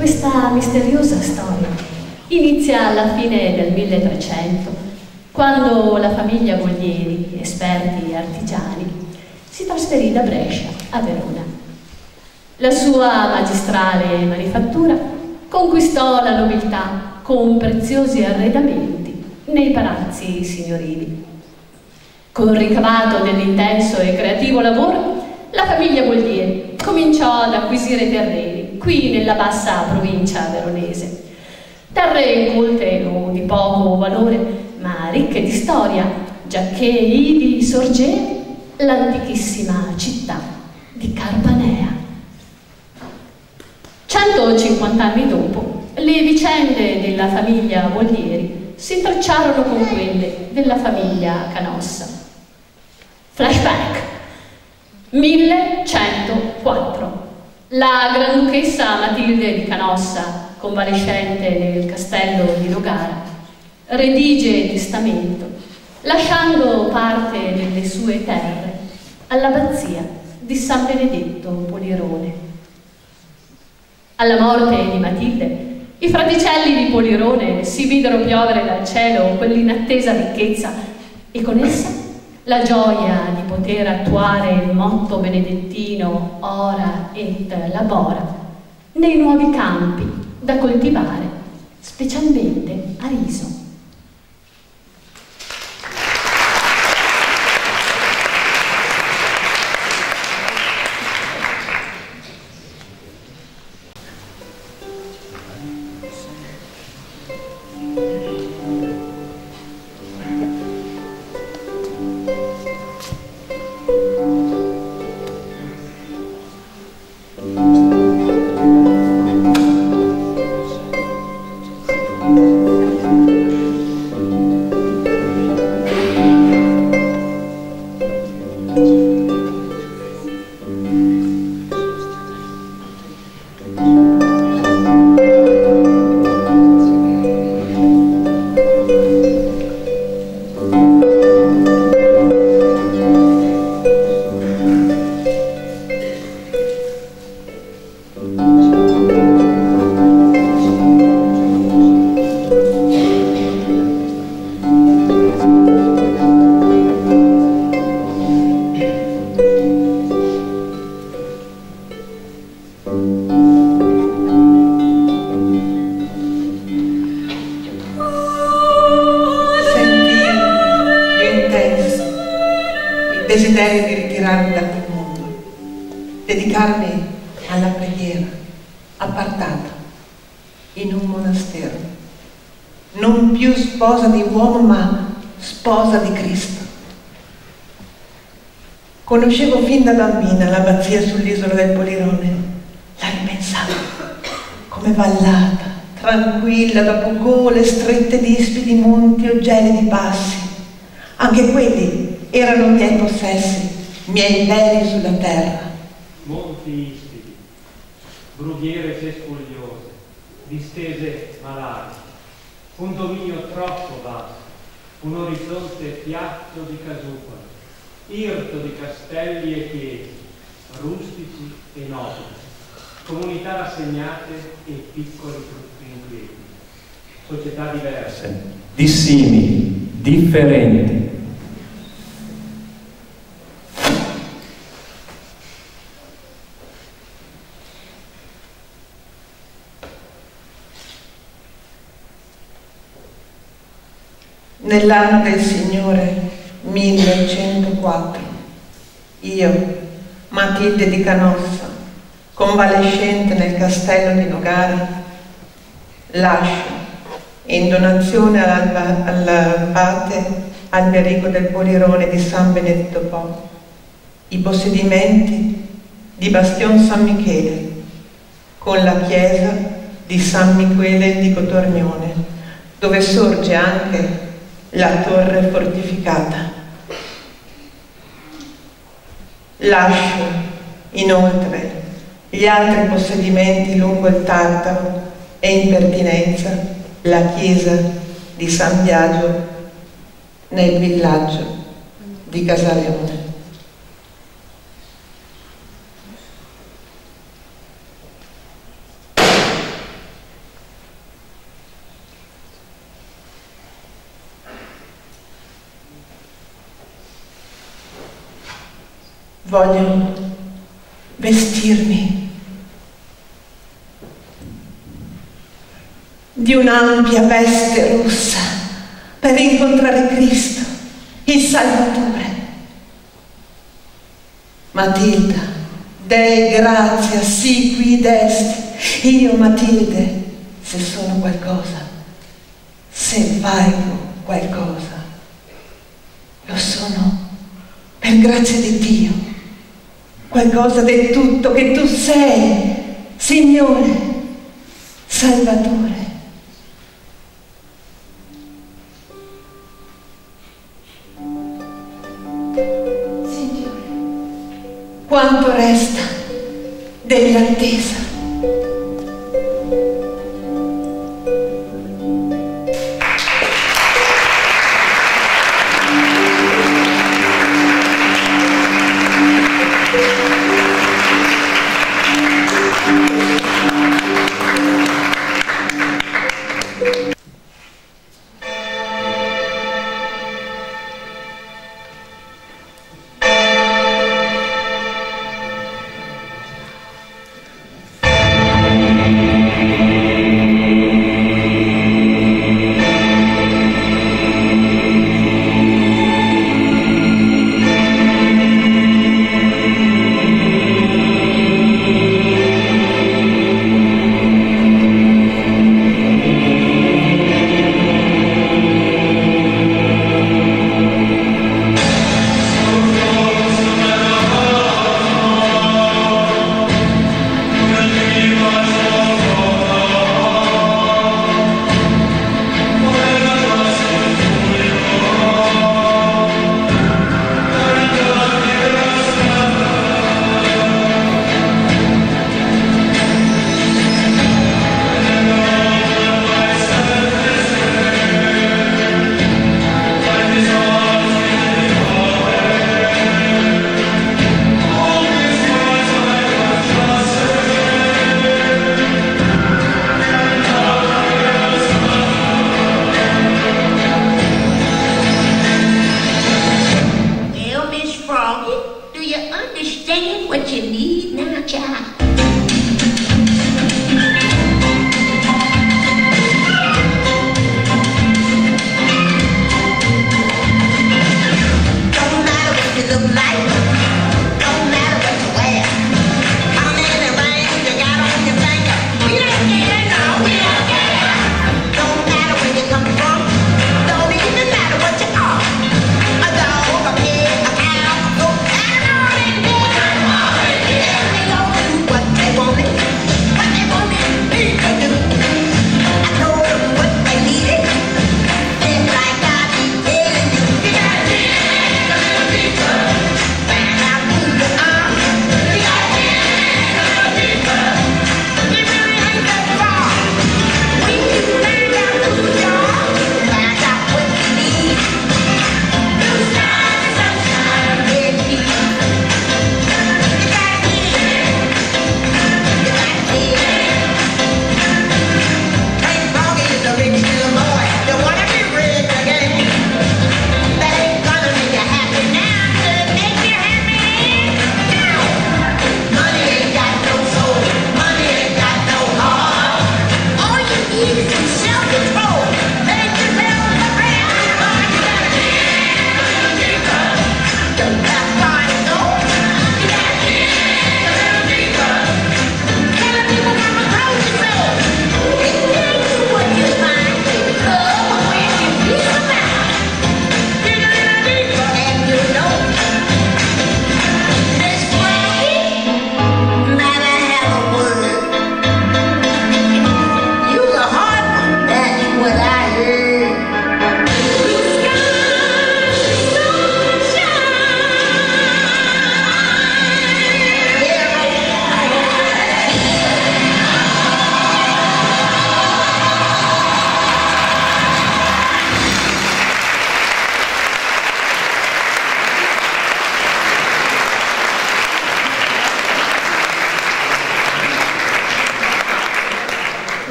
questa misteriosa storia inizia alla fine del 1300, quando la famiglia Boglieri, esperti artigiani, si trasferì da Brescia a Verona. La sua magistrale manifattura conquistò la nobiltà con preziosi arredamenti nei palazzi signorili. Col ricavato dell'intenso e creativo lavoro, la famiglia Boglieri cominciò ad acquisire terreni qui nella bassa provincia veronese. Terre incolte o di poco valore, ma ricche di storia, giacché ivi sorgeva l'antichissima città di Carpanea. 150 anni dopo, le vicende della famiglia Boglieri si intrecciarono con quelle della famiglia Canossa. Flashback. 1104. La Granduchessa Matilde di Canossa, convalescente nel castello di Nogara, redige testamento, lasciando parte delle sue terre all'abbazia di San Benedetto Polirone. Alla morte di Matilde, i fraticelli di Polirone si videro piovere dal cielo quell'inattesa ricchezza e con essa la gioia di poter attuare il motto benedettino ora et labora nei nuovi campi da coltivare, specialmente a riso. desiderio di ritirarmi da quel mondo, dedicarmi alla preghiera, appartata, in un monastero, non più sposa di uomo ma sposa di Cristo. Conoscevo fin da bambina l'abbazia sull'isola del Polirone, la ripensavo come vallata, tranquilla dopo gole strette di ispidi monti o gelidi passi. Anche quelli erano miei possessi, miei beni sulla terra. Monti ispidi, brughiere cespugliose, distese malate, un dominio troppo vasto, un orizzonte piatto di casupole, irto di castelli e chiese, rustici e nobili, comunità rassegnate e piccoli inquieti, società diverse, dissimili, differenti. Nell'anno del Signore 1104, io, Matilde di Canossa, convalescente nel castello di Nogara, lascio in donazione all'abate Alberico del Polirone di San Benedetto Po i possedimenti di Bastion San Michele con la chiesa di San Michele di Cotornione, dove sorge anche la torre fortificata. Lascio inoltre gli altri possedimenti lungo il Tartaro e in pertinenza la chiesa di San Biagio nel villaggio di Casaleone. Voglio vestirmi di un'ampia veste rossa per incontrare Cristo, il Salvatore. Matilda, Dei grazia, sì, qui desti. Io, Matilde, se sono qualcosa, se valgo qualcosa, lo sono per grazia di Dio, qualcosa del tutto che tu sei, Signore, Salvatore. Signore, quanto resta dell'attesa?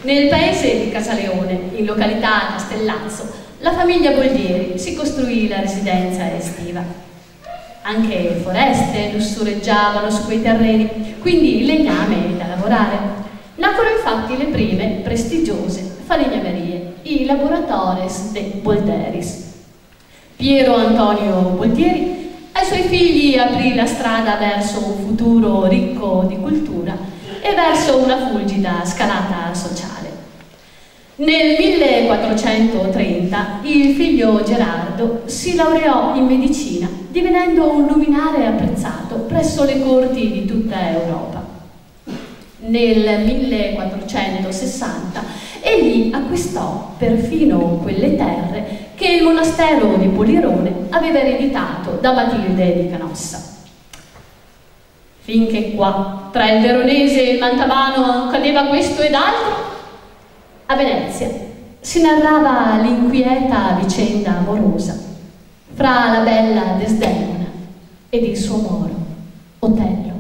Nel paese di Casaleone, in località Castellazzo, la famiglia Boldieri si costruì la residenza estiva. Anche foreste lussureggiavano su quei terreni, quindi legname da lavorare. Nacquero infatti le prime prestigiose falegnamerie, i laboratores de Bolteris. Piero Antonio Boltieri ai suoi figli aprì la strada verso un futuro ricco di cultura e verso una fulgida scalata sociale. Nel 1430 il figlio Gerardo si laureò in medicina, divenendo un luminare apprezzato presso le corti di tutta Europa. Nel 1460 egli acquistò perfino quelle terre che il monastero di Polirone aveva ereditato da Matilde di Canossa. Finché qua, tra il veronese e il mantovano, cadeva questo ed altro, a Venezia si narrava l'inquieta vicenda amorosa fra la bella Desdemona ed il suo moro, Otello.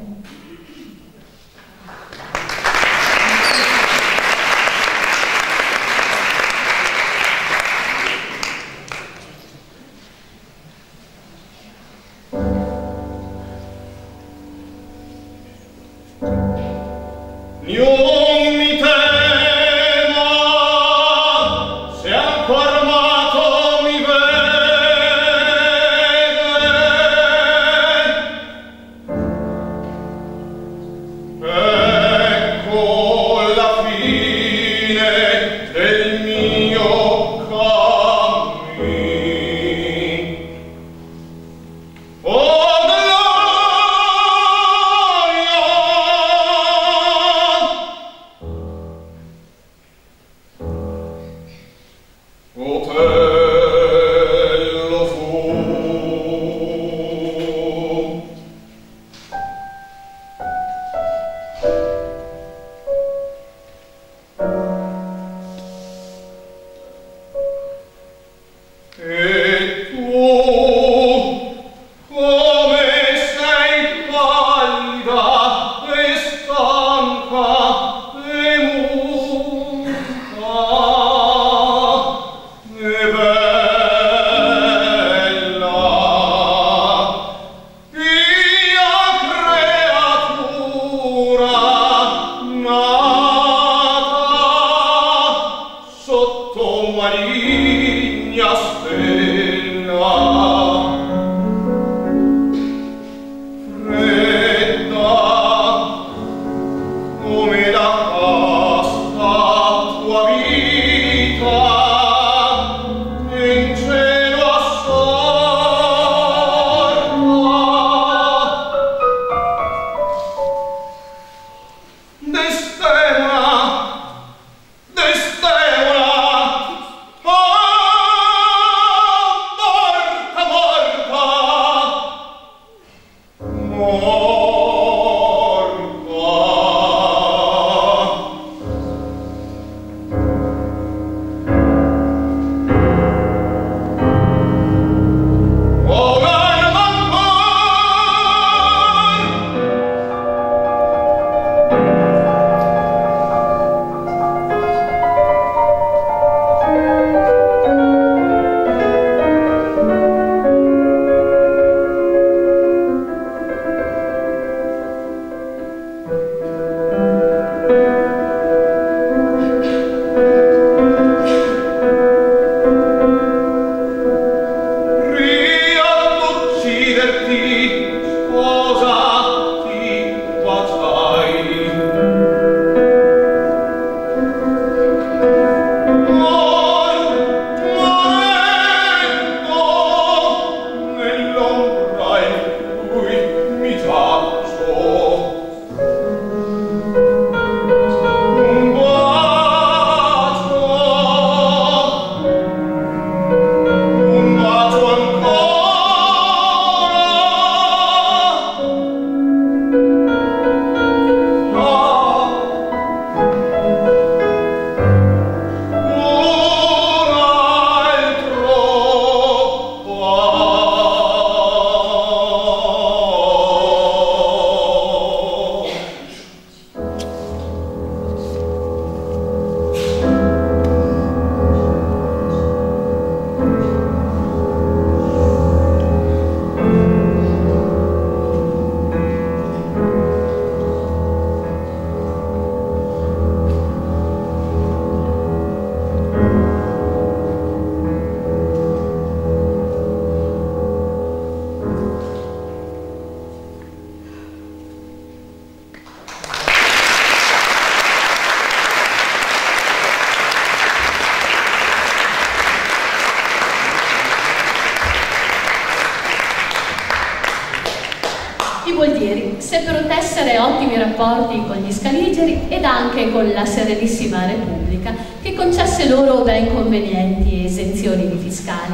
essere ottimi rapporti con gli Scaligeri ed anche con la Serenissima Repubblica, che concesse loro ben convenienti esenzioni di fiscali.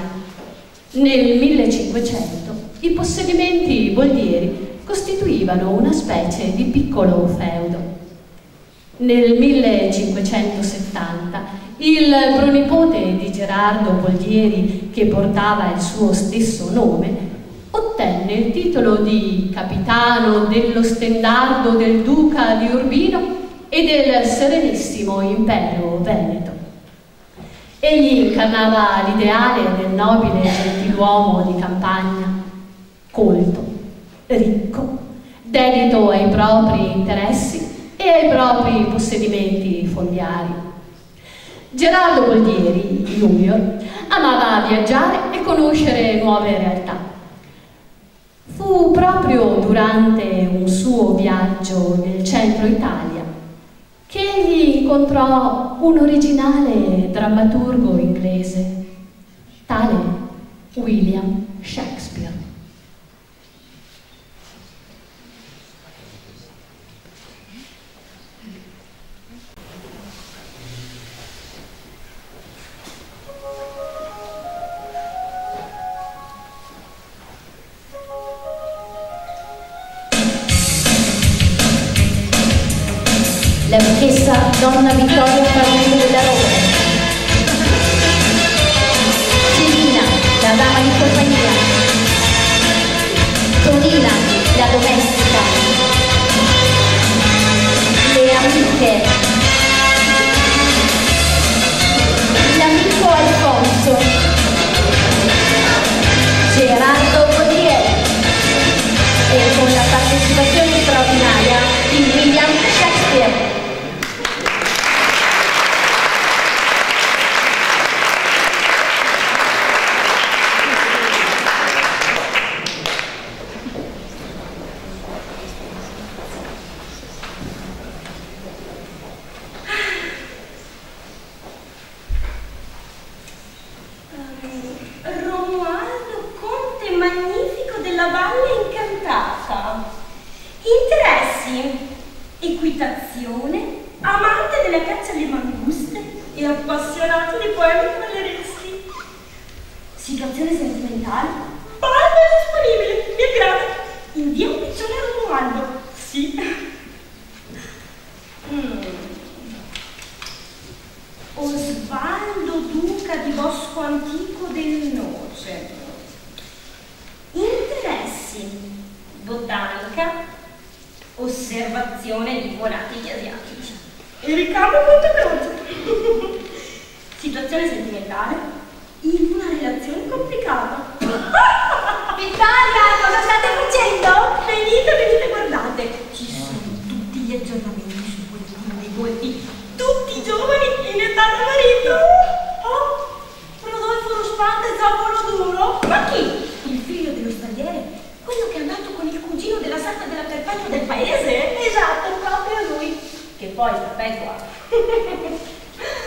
Nel 1500 i possedimenti boldieri costituivano una specie di piccolo feudo. Nel 1570 il pronipote di Gerardo Boldieri, che portava il suo stesso nome, ottenne il titolo di capitano dello stendardo del duca di Urbino e del Serenissimo Impero Veneto. Egli incarnava l'ideale del nobile gentiluomo di campagna, colto, ricco, dedito ai propri interessi e ai propri possedimenti fondiari. Gerardo Boldieri, junior, amava viaggiare e conoscere nuove realtà. Fu proprio durante un suo viaggio nel centro Italia che egli incontrò un originale drammaturgo inglese, tale William Shakespeare. La duchessa Donna Vittoria Farnese della Roma, Celina, la dama di compagnia, Tonina, la domestica, le amiche, l'amico Alfonso, Gerardo Boldieri e con la partecipazione straordinaria di William Shakespeare. Romualdo, conte magnifico della Valle Incantata. Interessi: equitazione, amante della caccia alle manguste e appassionato di poemi cavallereschi. Situazione sentimentale: barba disponibile, mi aggrada. Invia un piccione a Romualdo. Sì. Osvaldo, duca di Bosco Antico del Noce. Interessi: botanica, osservazione di volatili asiatici e ricambio molto veloce. Situazione sentimentale: in una relazione complicata. Vittoria, cosa state facendo? Venite, guardate. Ci sono tutti gli aggiornamenti su quel dei volti. Tutti giovani in età da marito. Oh, Rodolfo Ruspante e Zappolo Duro. Ma chi? Il figlio dello stagliere? Quello che è andato con il cugino della sarta della Perpetua del paese? Esatto, proprio lui. Che poi Perpetua.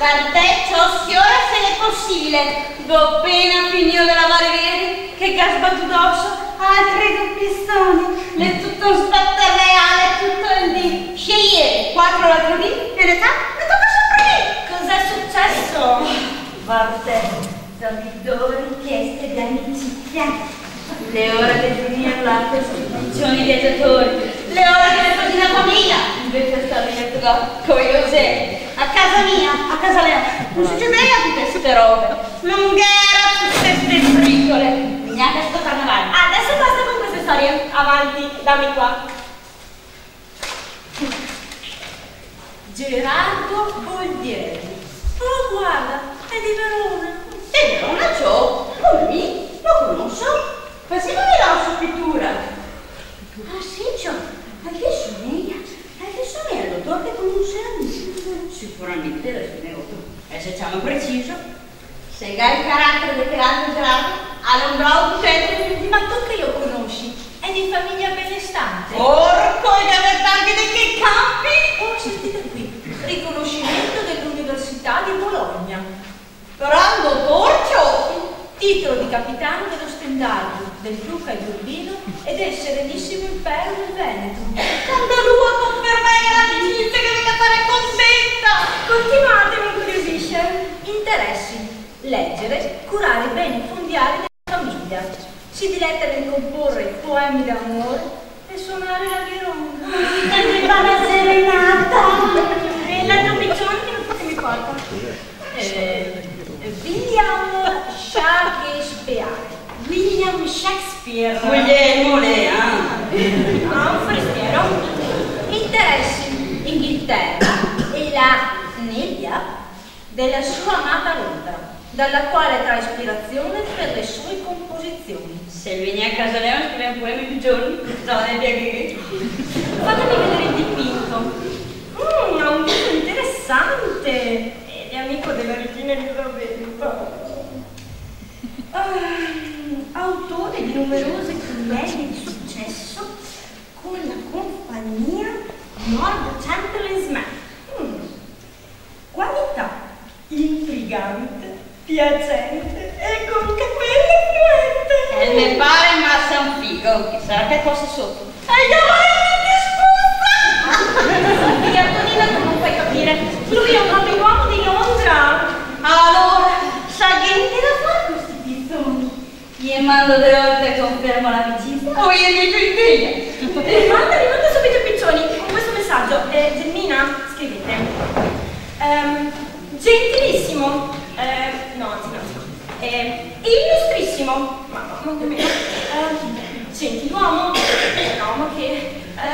Carteccio, sfiora se è possibile. Do pena finito della Barbieri che casbato dosso. Altri duppistoni. Le tutto un spetto reale, tutto il dì. Scegliere 4 l'altro dì e l'età. Cos'è successo? Davidore, richieste di amicizia. Le ore del giorno al latte sono i viaggiatori. Le ore che le cosina famiglia invece stare in curiose. A casa mia, a casa lei. Non succedeva tutte queste robe. Non era tutte queste briciole. Neanche sto carnevale. Adesso basta con queste storie. Avanti, dammi qua. Gerardo Boldieri. Oh, guarda, è di Verona. Di Verona ciò? Lui? Lo conosco? Faceva la sua pittura. Ah, sì, ciò. Anche somiglia al dottor che conosciamo. Sicuramente la sono tu. E se siamo preciso, se hai il carattere del grande Gerardo, all'ombrò un centro, ma tu che lo conosci? È di famiglia benestante. Porco, e deve anche di che campi? Oh, sentite qui. Riconoscimento dell'Università di Bologna. Brando Torcio! Titolo di capitano dello stendardo del duca di Urbino e del Serenissimo Impero del Veneto. continuate, mi incuriosisce. Interessi: leggere, curare i beni fondiari della famiglia. Si diletta nel comporre poemi d'amore e suonare la violonda. E mi fa la serenata. E la Tomiccione che mi porta? William Shakespeare. William Shakespeare. Guglielmo Leandro. Un forestiero. Interessi: Inghilterra e la nebbia della sua amata Londra, dalla quale trae ispirazione per le sue composizioni. Se vieni a casa Leo scrive un poema più giorni, no, nebbia che. Fatemi vedere il dipinto. Ha un viso interessante ed è amico della regina Elisabetta. Autore di numerose commedie di successo con la compagnia Lord Chamberlain's Man. Qualità: intrigante, piacente e con capelli fluente. Mi pare massa un figo, chissà che cosa sotto. Via Antonina, tu non puoi capire. Lui è un gabiuomo di Londra. Allora, sa niente da fare questi pizzoni. Gli mando 3 volte e confermo l'amicizia. O io dico in figlia. Rimanda subito i piccioni con questo messaggio. Gelmina, scrivete. Gentilissimo. No, anzi no. Illustrissimo. Ma nemmeno. Gentiluomo. No, ma che.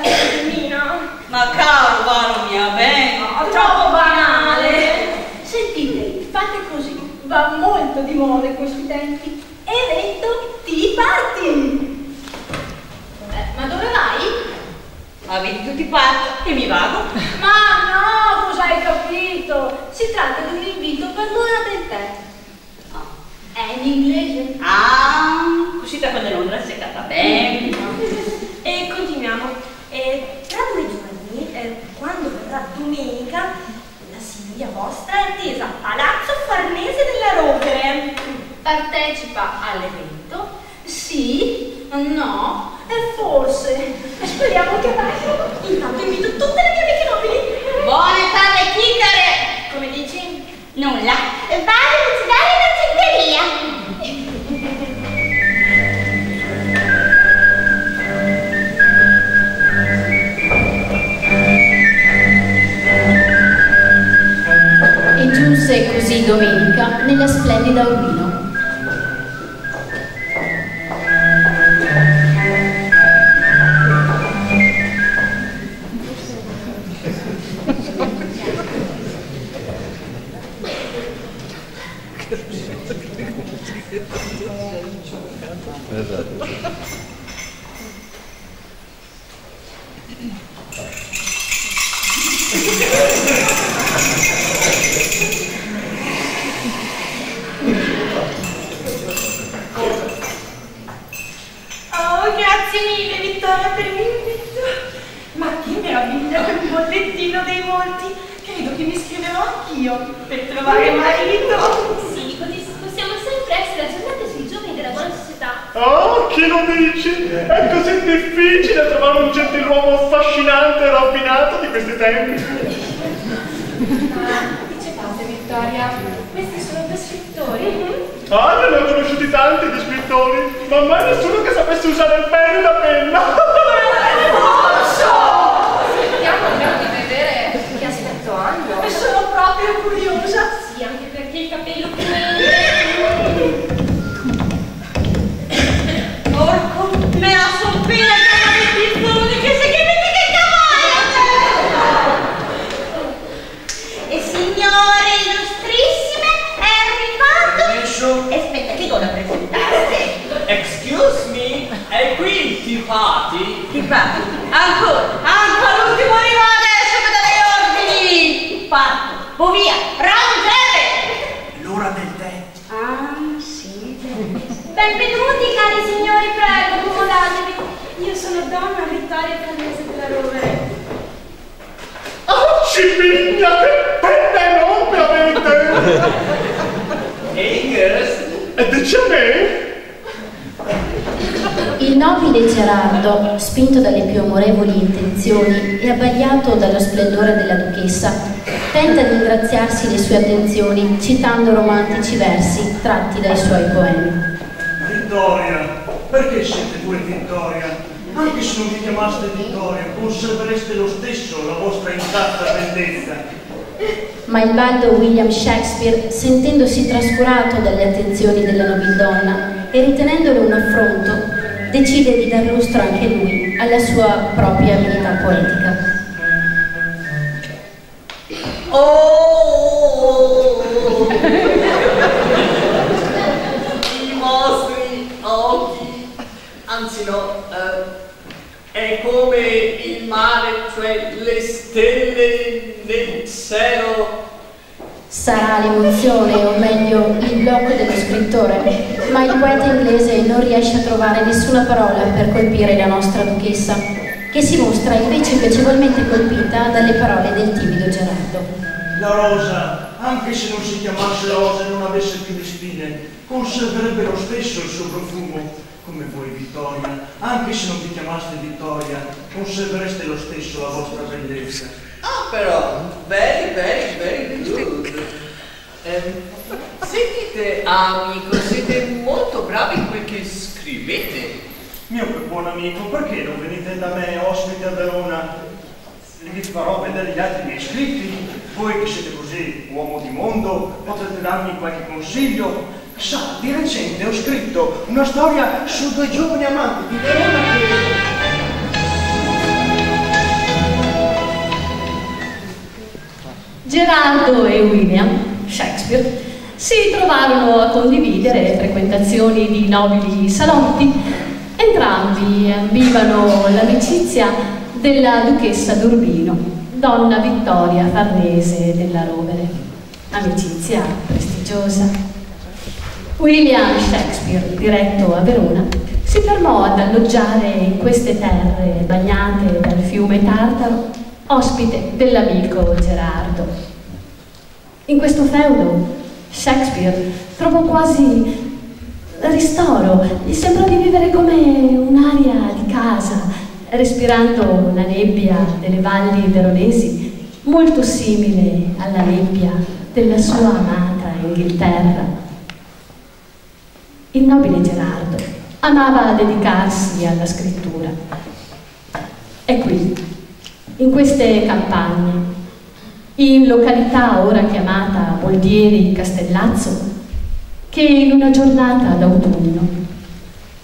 Gelmina. Ma caro, guarda mia, bene. No, troppo banale. Sentite, fate così. Va molto di moda in questi tempi. Evento Tea Party. Ma dove vai? Avete tutti pazzi e mi vado. Ma no, cosa hai capito? Si tratta di un invito per l'ora del tè. È in inglese. Uscita con le Londra si è catta bene. E continuiamo. Tra 2 giorni, quando verrà domenica, la signoria vostra è attesa a Palazzo Farnese della Rovere. Partecipa all'evento? Sì? No? E forse? Speriamo che vai. Intanto invito tutte le mie amiche nobili. Buone palle chicchere! Come dici? Nulla. Vado a cucinare la ciccheria. E giunse così domenica nella splendida Urbino. Oh, grazie mille Vittoria per l'invito. Ma che meraviglia quel bollettino dei molti. Credo che mi scriverò anch'io per trovare marito. Sì, così possiamo sempre essere aggiornati sui giovani della buona società. Oh, chi lo dici? È così difficile trovare un gentiluomo affascinante e raffinato di questi tempi. Dicevate Vittoria, questi sono 2 scrittori. Ah, ne ho conosciuti tanti di scrittori, ma mai nessuno che sapesse usare il pene e la penna. Vediamo di vedere che aspetto hanno. E sono proprio curiosa. Sì, anche perché il capello Porco, me la son piena di pizzoni che si chiamate che cavallo! E signore illustrissime, è arrivato. Aspetta, che do da presentarti? Excuse me, è qui il tea party? Ti parli? Ancora l'ultimo arriva adesso che dà degli ordini! Fatto, oh via, rangere! L'ora del tè. Sì. benvenuti cari signori, prego, accomodatevi. Io sono donna Vittoria Farnese della Rovere. Oh, Scipigna, che penna enorme avete! Ehi, girls, E dice a me? Il nobile Gerardo, spinto dalle più amorevoli intenzioni e abbagliato dallo splendore della duchessa, tenta di ingraziarsi le sue attenzioni citando romantici versi tratti dai suoi poemi. Vittoria, perché siete voi Vittoria? Anche se non vi chiamaste Vittoria, conservereste lo stesso la vostra intatta bellezza. Ma il baldo William Shakespeare, sentendosi trascurato dalle attenzioni della nobildonna e ritenendolo un affronto, decide di dar lustro anche lui alla sua propria abilità poetica. Oh! I vostri occhi, anzi no, è come il mare, cioè le stelle nel cielo. Sarà l'emozione, o meglio il blocco dello scrittore, ma il poeta inglese non riesce a trovare nessuna parola per colpire la nostra duchessa, che si mostra invece piacevolmente colpita dalle parole del timido Gerardo. La rosa, anche se non si chiamasse rosa e non avesse più le spine, conserverebbe lo stesso il suo profumo. Come voi Vittoria, anche se non vi chiamaste Vittoria, conservereste lo stesso la vostra bellezza. Ah, però, very good. Sentite, amico, siete molto bravi in quel che scrivete. Mio buon amico, perché non venite da me ospite a Verona? Vi farò vedere gli altri miei scritti. Voi che siete così uomo di mondo, potrete darmi qualche consiglio. Sa, di recente ho scritto una storia su due giovani amanti di Verona che... Gerardo e William Shakespeare si trovarono a condividere frequentazioni di nobili salotti. Entrambi ambivano l'amicizia della duchessa d'Urbino, donna Vittoria Farnese della Rovere. Amicizia prestigiosa. William Shakespeare, diretto a Verona, si fermò ad alloggiare in queste terre bagnate dal fiume Tartaro, ospite dell'amico Gerardo. In questo feudo Shakespeare trovò quasi ristoro, gli sembrò di vivere come un'aria di casa, respirando la nebbia delle valli veronesi, molto simile alla nebbia della sua amata Inghilterra. Il nobile Gerardo amava dedicarsi alla scrittura. E qui, in queste campagne, in località ora chiamata Boldieri Castellazzo, che in una giornata d'autunno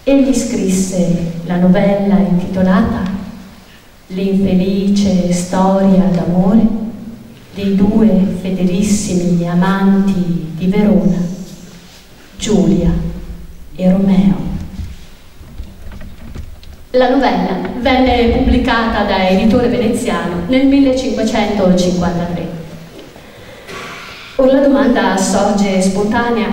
egli scrisse la novella intitolata L'infelice storia d'amore dei due fedelissimi amanti di Verona, Giulia e Romeo. La novella venne pubblicata da editore veneziano nel 1553. Ora la domanda sorge spontanea: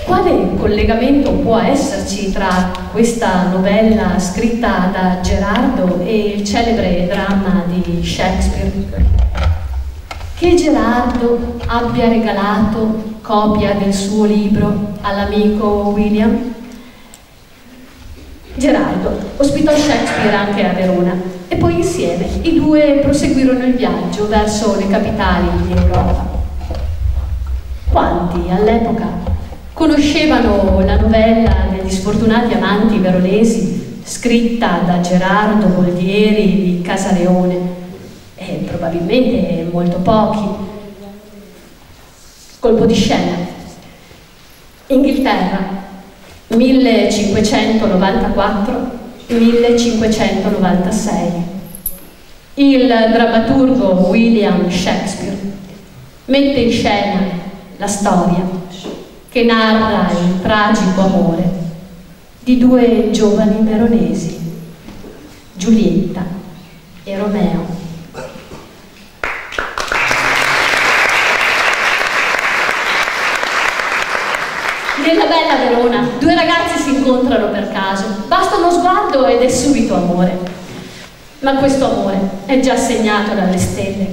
quale collegamento può esserci tra questa novella scritta da Gerardo e il celebre dramma di Shakespeare? Che Gerardo abbia regalato copia del suo libro all'amico William? Gerardo ospitò Shakespeare anche a Verona e poi insieme i due proseguirono il viaggio verso le capitali d'Europa. Quanti all'epoca conoscevano la novella degli sfortunati amanti veronesi scritta da Gerardo Boldieri di Casaleone? Probabilmente molto pochi. Colpo di scena: Inghilterra, 1594-1596. Il drammaturgo William Shakespeare mette in scena la storia che narra il tragico amore di due giovani veronesi, Giulietta e Romeo. Nella bella Verona, due ragazzi si incontrano per caso, basta uno sguardo ed è subito amore. Ma questo amore è già segnato dalle stelle.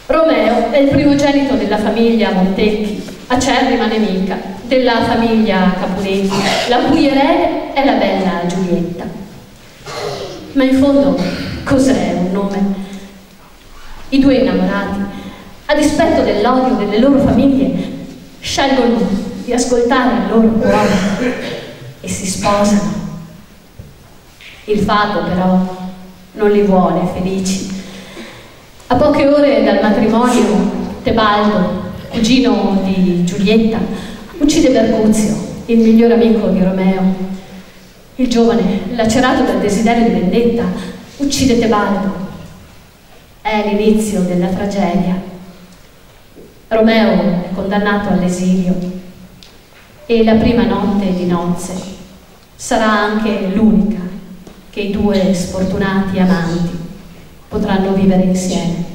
Romeo è il primogenito della famiglia Montecchi, acerrima nemica della famiglia Capuletti, la cui erede è la bella Giulietta. Ma in fondo, cos'è un nome? I due innamorati a dispetto dell'odio delle loro famiglie, scelgono di ascoltare il loro cuore e si sposano. Il fato però non li vuole felici. A poche ore dal matrimonio, Tebaldo, cugino di Giulietta, uccide Bercuzio, il migliore amico di Romeo. Il giovane, lacerato dal desiderio di vendetta, uccide Tebaldo. È l'inizio della tragedia. Romeo è condannato all'esilio e la prima notte di nozze sarà anche l'unica che i due sfortunati amanti potranno vivere insieme.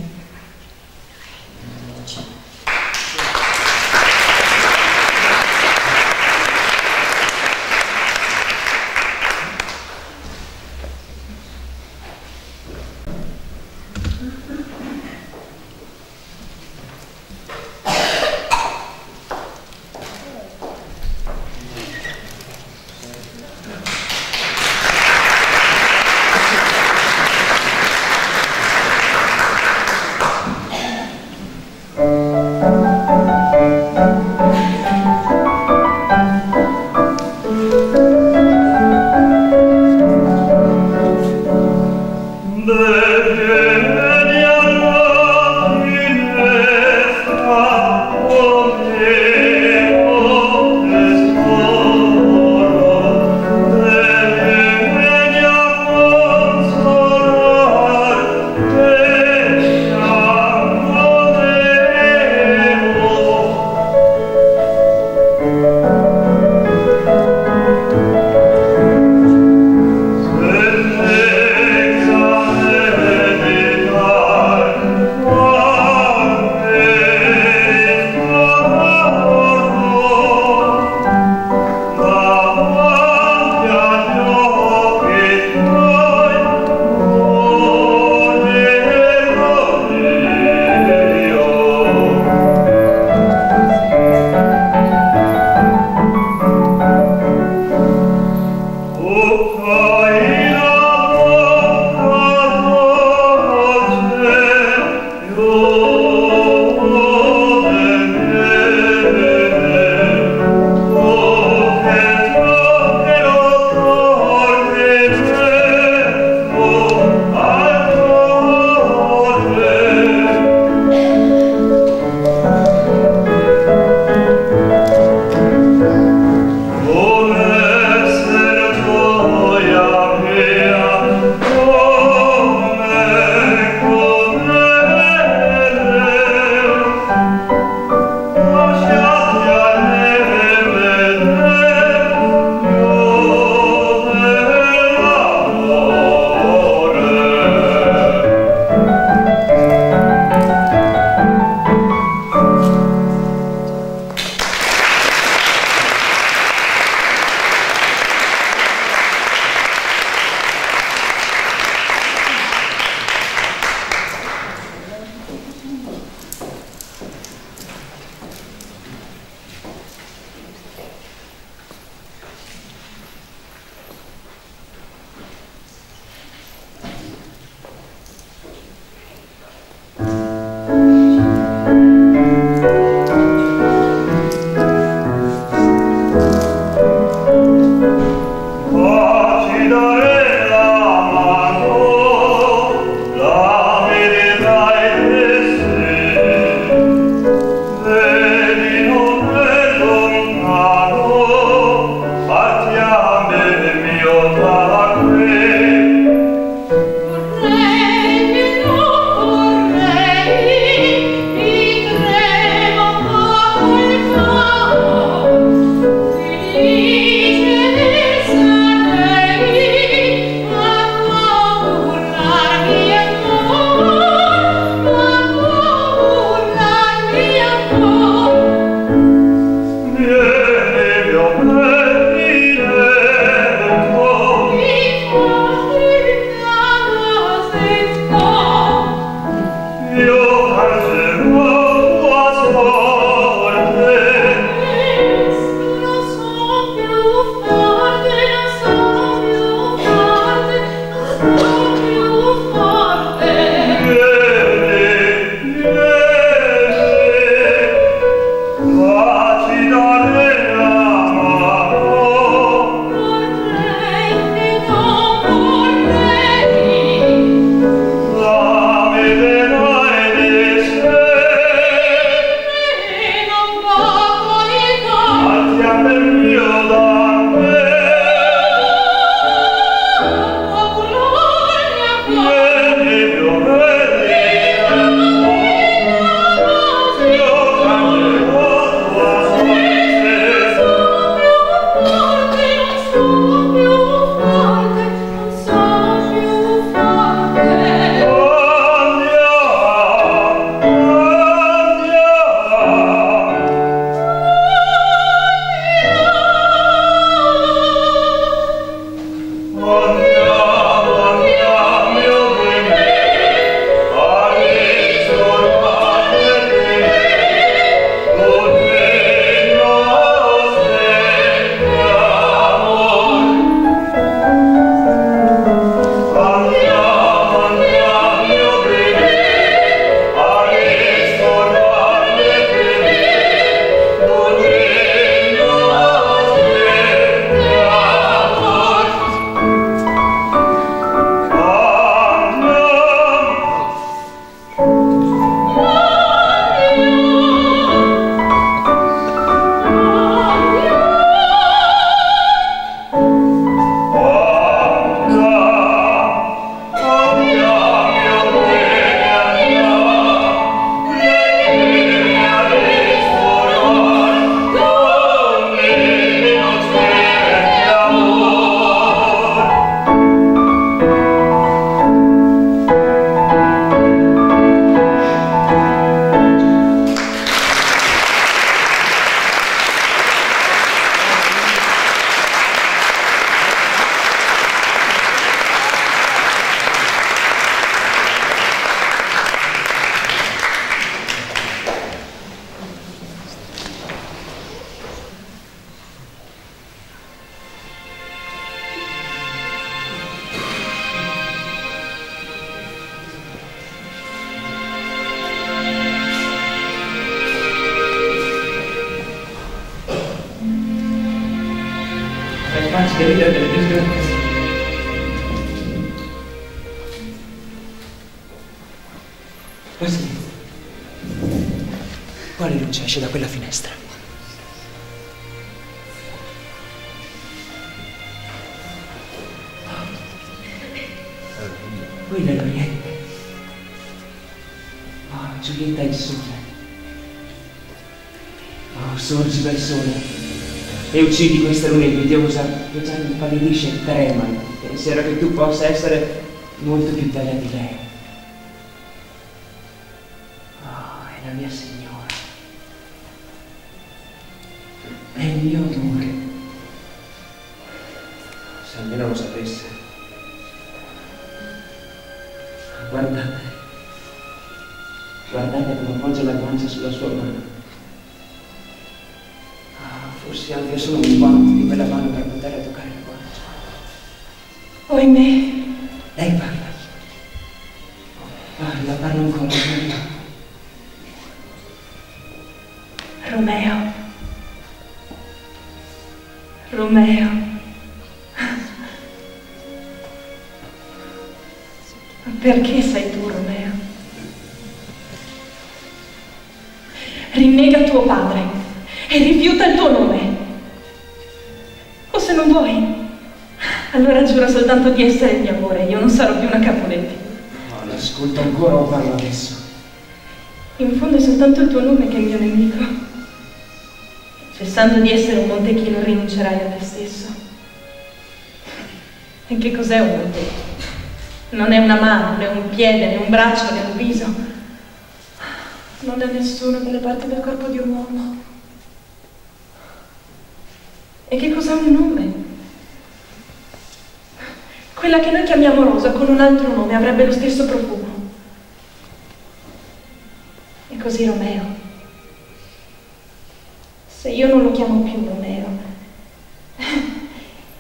Bene, schede della televisione. Così. Quale luce esce da quella finestra? Quello è l'Oriente. Oh, Giulietta, il sole. Oh, sorgi bel sole e uccidi questa luna invidiosa che già impallidisce e trema il pensiero che tu possa essere molto più bella di lei. Oh, è la mia signora. È il mio amore. Se almeno lo sapesse. Guardate. Guardate come appoggia la guancia sulla sua mano. Ah, fossi anche solo un guanto di quella mano per poter toccare la guancia. Ohimè. Lei parla. Parla ancora. Romeo. Romeo. Ma perché sei tu, Romeo? Rinnega tuo padre e rifiuta il tuo nome. O se non vuoi, allora giura soltanto di essere il mio amore. Io non sarò più una Capuletti. No, l'ascolto ancora o parlo adesso? In fondo è soltanto il tuo nome che è il mio nemico. Cessando di essere un Montecchino rinuncerai a te stesso. E che cos'è un Montecchio? Non è una mano, né un piede, né un braccio, né un viso. Non è nessuna delle parti del corpo di un uomo. E che cos'è un nome? Quella che noi chiamiamo rosa con un altro nome avrebbe lo stesso profumo. E così Romeo. Se io non lo chiamo più Romeo,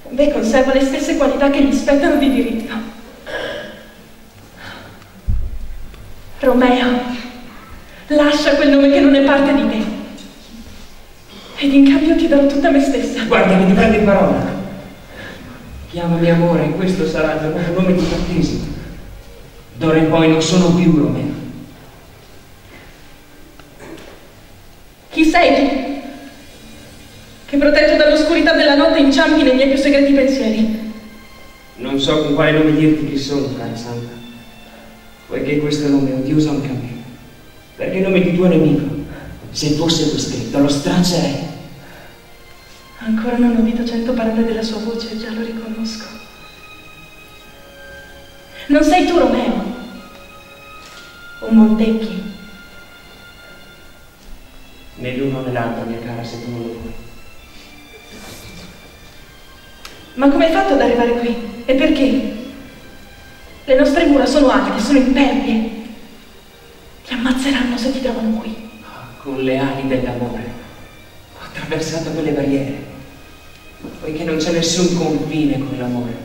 beh, conserva le stesse qualità che gli spettano di diritto. Romeo, lascia quel nome che non è parte di te. Ed in cambio ti darò tutta me stessa. Guarda, mi prendi in parola. Chiamami amore e questo sarà il mio nome di battesimo. D'ora in poi non sono più Romeo. Chi sei tu? Che protetto dall'oscurità della notte inciampi nei miei più segreti pensieri. Non so con quale nome dirti chi sono, cara santa, poiché questo nome è odioso anche a me. Perché il nome di tuo nemico, se fosse qui scritto, lo straccerei. Ancora non ho udito 100 parole della sua voce e già lo riconosco. Non sei tu, Romeo, un Montecchi. Né l'uno né l'altro, mia cara, se tu non lo vuoi. Ma come hai fatto ad arrivare qui? E perché? Le nostre mura sono alte, sono impervie. Ti ammazzeranno se ti trovano qui. Con le ali dell'amore ho attraversato quelle barriere, poiché non c'è nessun confine con l'amore.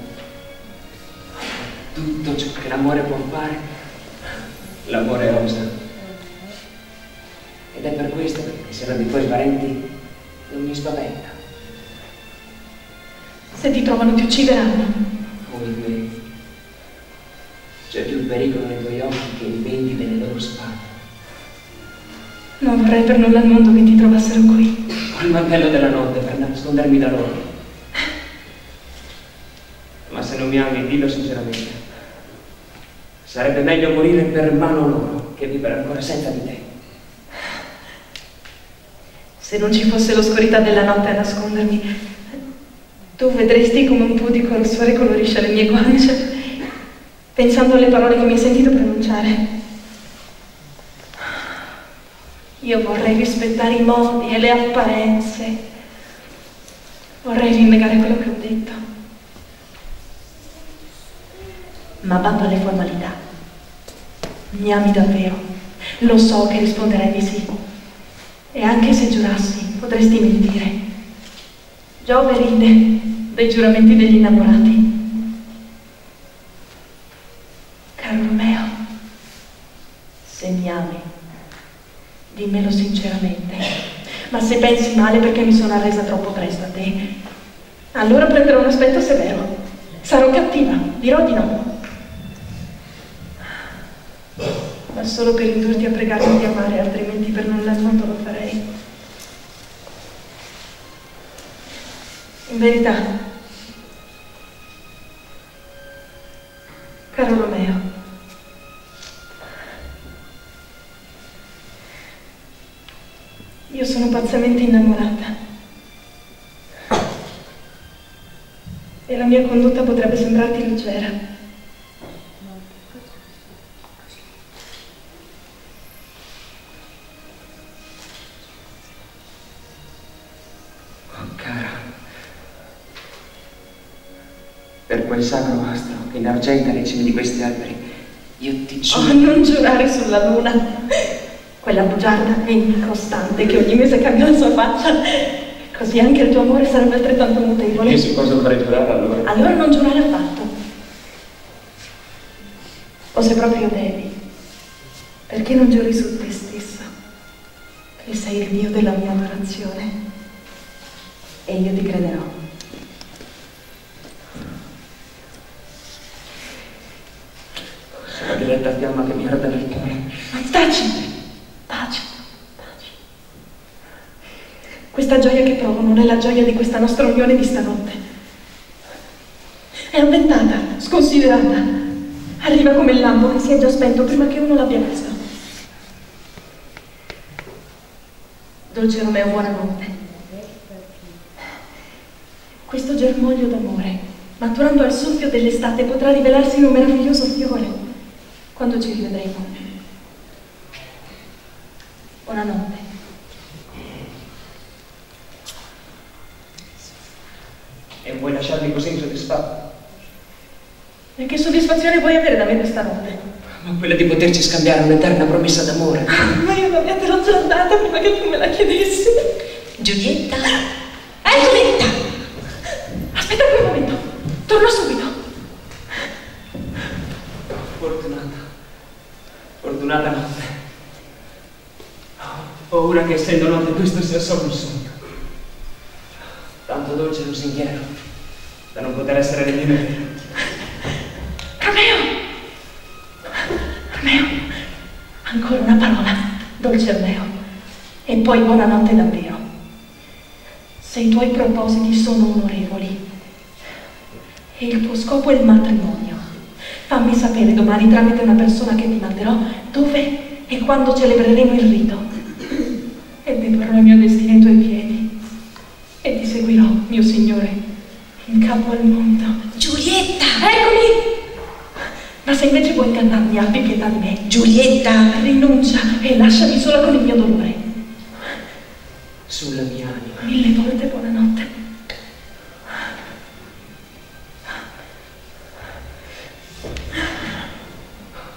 Tutto ciò che l'amore può fare, l'amore osa. Ed è per questo che se lo dico ai parenti non mi spaventa. Se ti trovano ti uccideranno. Ohimè, c'è più pericolo nei tuoi occhi che in 20 delle loro spalle. Non vorrei per nulla al mondo che ti trovassero qui. Ho il mantello della notte per nascondermi da loro. Ma se non mi ami, dillo sinceramente. Sarebbe meglio morire per mano loro che vivere ancora senza di te. Se non ci fosse l'oscurità della notte a nascondermi, tu vedresti come un pudico rossore colorisce le mie guance, pensando alle parole che mi hai sentito pronunciare. Io vorrei rispettare i modi e le apparenze. Vorrei rinnegare quello che ho detto. Ma bando alle formalità. Mi ami davvero. Lo so che risponderai di sì. E anche se giurassi, potresti mentire. Giove ride dei giuramenti degli innamorati. Caro Romeo, se mi ami, dimmelo sinceramente. Ma se pensi male perché mi sono arresa troppo presto a te, Allora prenderò un aspetto severo. Sarò cattiva, dirò di no. Ma solo per indurti a pregarmi di amare, altrimenti per nulla al mondo lo farei. In verità, caro Romeo, io sono pazzamente innamorata e la mia condotta potrebbe sembrarti leggera. Oh, cara, per quel sacro astro che in argenta le cime di questi alberi, io ti giuro... Oh, non giurare sulla luna, quella bugiarda e incostante che ogni mese cambia la sua faccia. Così anche il tuo amore sarebbe altrettanto mutevole. Io su cosa dovrei giurare allora? Allora non giurare affatto. O se proprio devi, perché non giuri su te stesso, che sei il Dio della mia adorazione, e io ti crederò. Sono diletta fiamma che mi arde nel cuore. Ma taci, taci. Questa gioia che provo non è la gioia di questa nostra unione di stanotte. È avventata, sconsiderata. Arriva come il lampo che si è già spento prima che uno l'abbia visto. Dolce Romeo, buonanotte. Questo germoglio d'amore, maturando al soffio dell'estate, potrà rivelarsi in un meraviglioso fiore quando ci rivedremo. Buonanotte. E vuoi lasciarmi così insoddisfatto? E che soddisfazione vuoi avere da me questa notte? Ma quella di poterci scambiare un'eterna promessa d'amore. Ma io la mia te l'ho già data prima che tu me la chiedessi. Giulietta? Giulietta! Aspetta qui un momento, torno subito. Fortunata notte. Ho paura che essendo notte questo sia solo un sogno. Tanto dolce e lusinghiero da non poter essere nemmeno vero. Romeo, ancora una parola, dolce Romeo, e poi buonanotte davvero. Se i tuoi propositi sono onorevoli e il tuo scopo è il matrimonio, fammi sapere domani tramite una persona che ti manderò dove e quando celebreremo il rito, e deporrò il mio destino ai tuoi piedi e ti seguirò, mio Signore, in capo al mondo. Giulietta! Eccomi! Ma se invece vuoi ingannarmi, abbi pietà di me. Giulietta! Rinuncia e lasciami sola con il mio dolore. Sulla mia anima. 1000 volte buonanotte.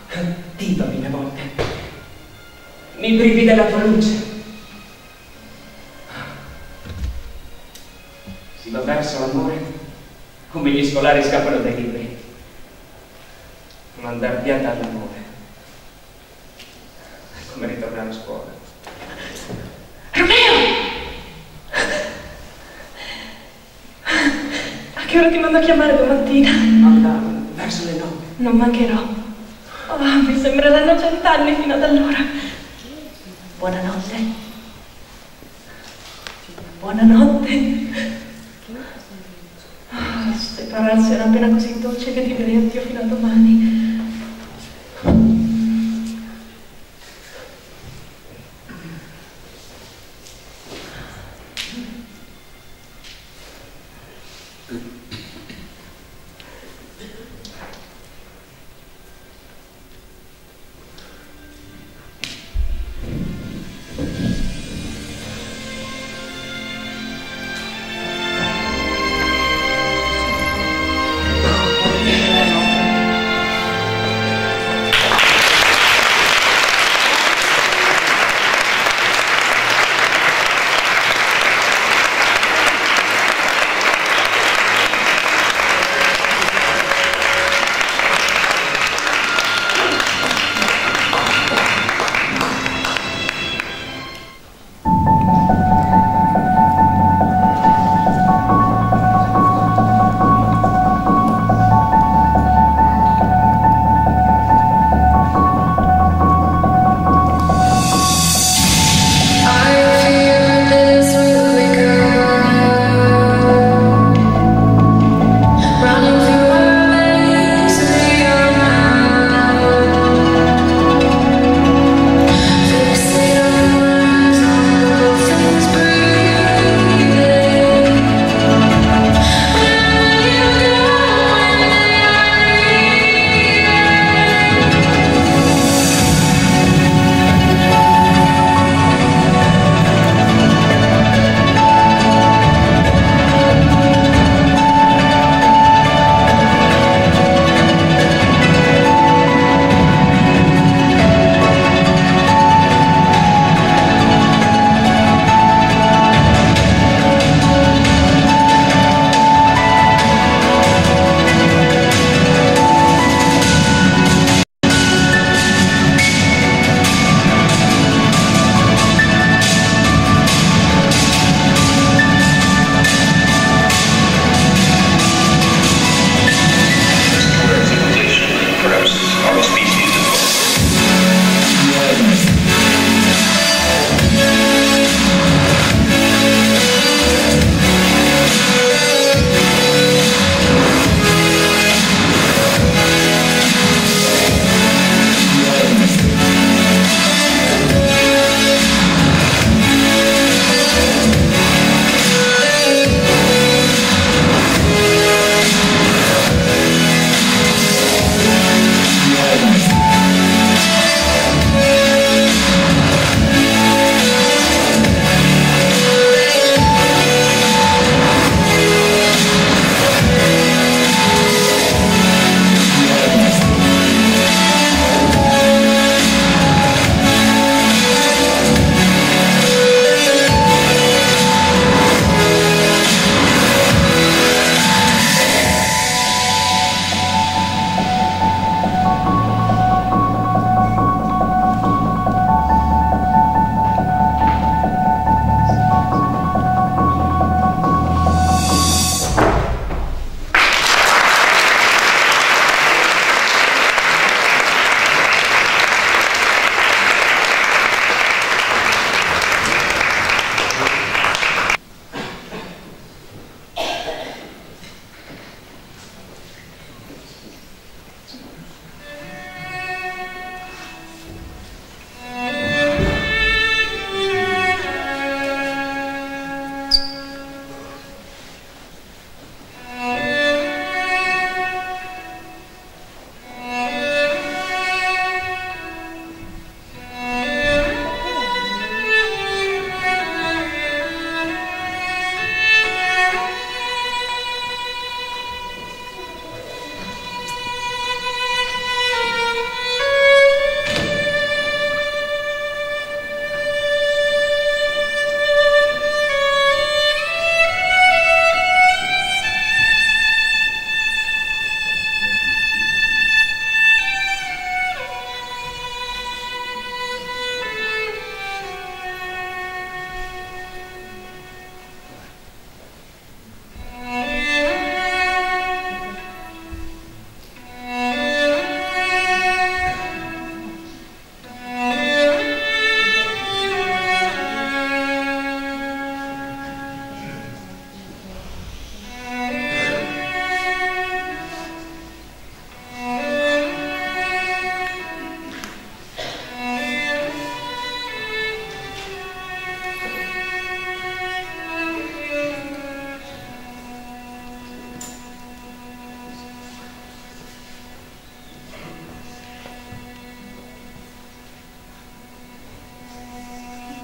Cattiva 1000 volte. Mi privi della tua luce. Si va verso l'amore come gli scolari scappano dai libri. Mandar via dall'amore è come ritornare a scuola. Romeo! A che ora ti mando a chiamare domattina? Manda verso le 9. Non mancherò. Oh, mi sembreranno 100 anni fino ad allora. Buonanotte. Buonanotte. Separarsi era appena così dolce che ti direi addio fino a domani.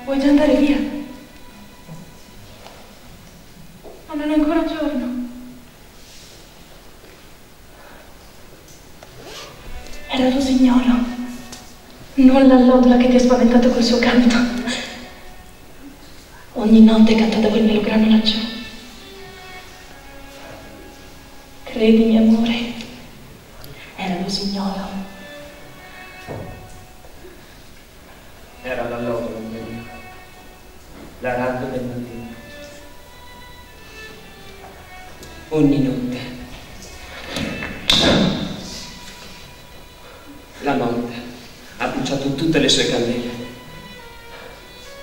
Vuoi già andare via? Ma non è ancora giorno. Era Rosignolo, non l'allodola che ti ha spaventato col suo canto. Ogni notte canta da quel melograno laggiù. Credimi, amore, era Rosignolo. Era l'allodola, la radio del mattino. Ogni notte. La notte ha bruciato tutte le sue candele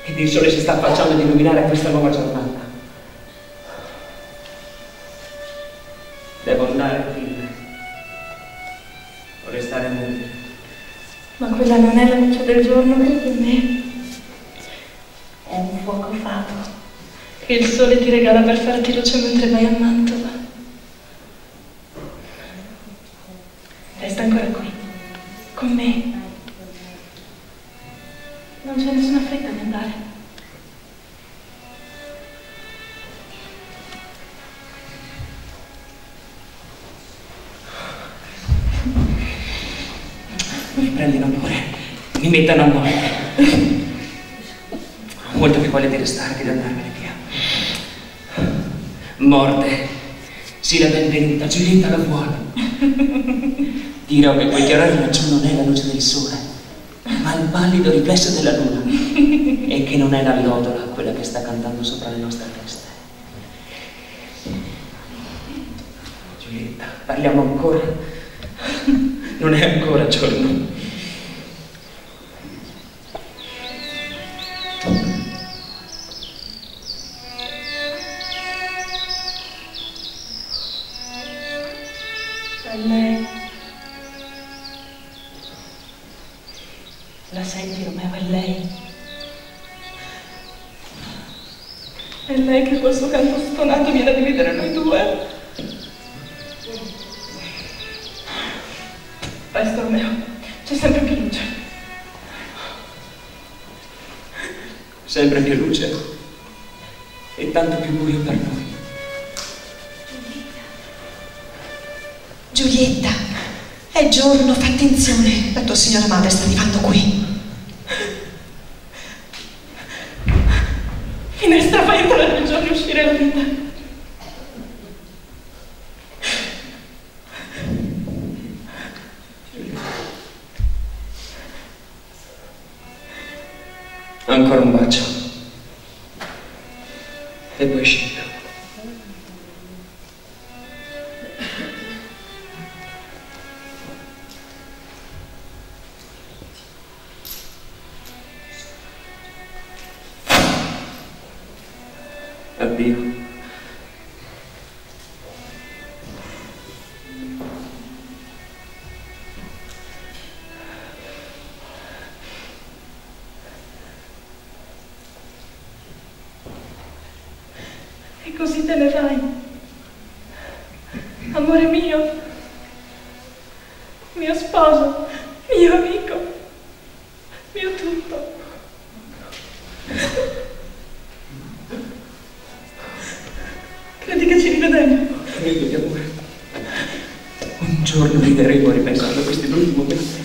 ed il sole si sta affacciando ad illuminare questa nuova giornata. Devo andare a vivere o restare a morire. Ma quella non è la luce del giorno, credi a me. È un fuoco fato che il sole ti regala per farti luce mentre vai a Mantova. Resta ancora qui, con me. Non c'è nessuna fretta di andare. Mi prendono amore, mi mettono a morte. Ho molto più voglia di restare che di andarmene via. Morte, sì, la benvenuta, Giulietta la vuole. Dirò che quel chiarore laggiù non è la luce del sole, ma il pallido riflesso della luna, e che non è l'allodola quella che sta cantando sopra le nostre teste. Giulietta, parliamo ancora? Non è ancora giorno. È lei. La senti, Romeo? È lei. È lei che col suo canto stonato viene a dividere noi due. Presto, Romeo, c'è sempre più luce. Sempre più luce e tanto più buio per noi. Giulietta, è giorno, fa attenzione. La tua signora madre sta arrivando qui. Finestra, fai entrare il giorno e uscire la vita. Ancora un bacio e poi scendo. Addio. E così te ne vai. Amore mio sposo, mio amico, mio tutto. Credi che ci rivedremo? Credo di amore. Un giorno rideremo ripensando a questi brutti momenti.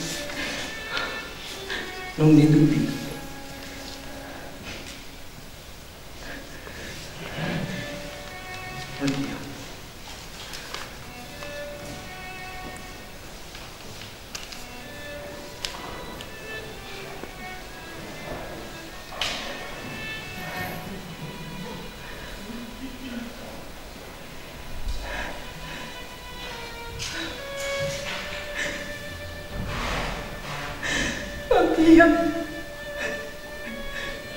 Non ne dubito. Addio. Oddio.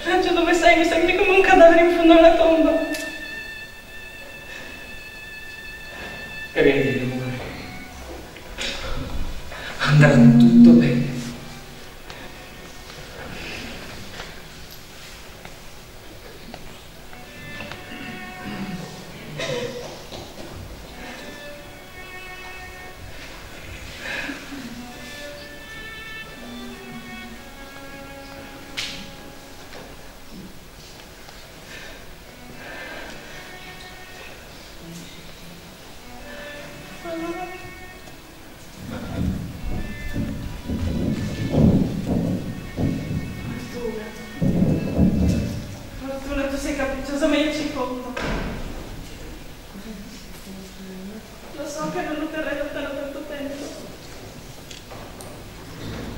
Laggiù dove sei mi sembri come un cadavere in fondo alla tomba. Credimi, amore. Andrà tutto bene. capricciosamente cicotta. Lo so che non lo terrei lontano tanto tempo.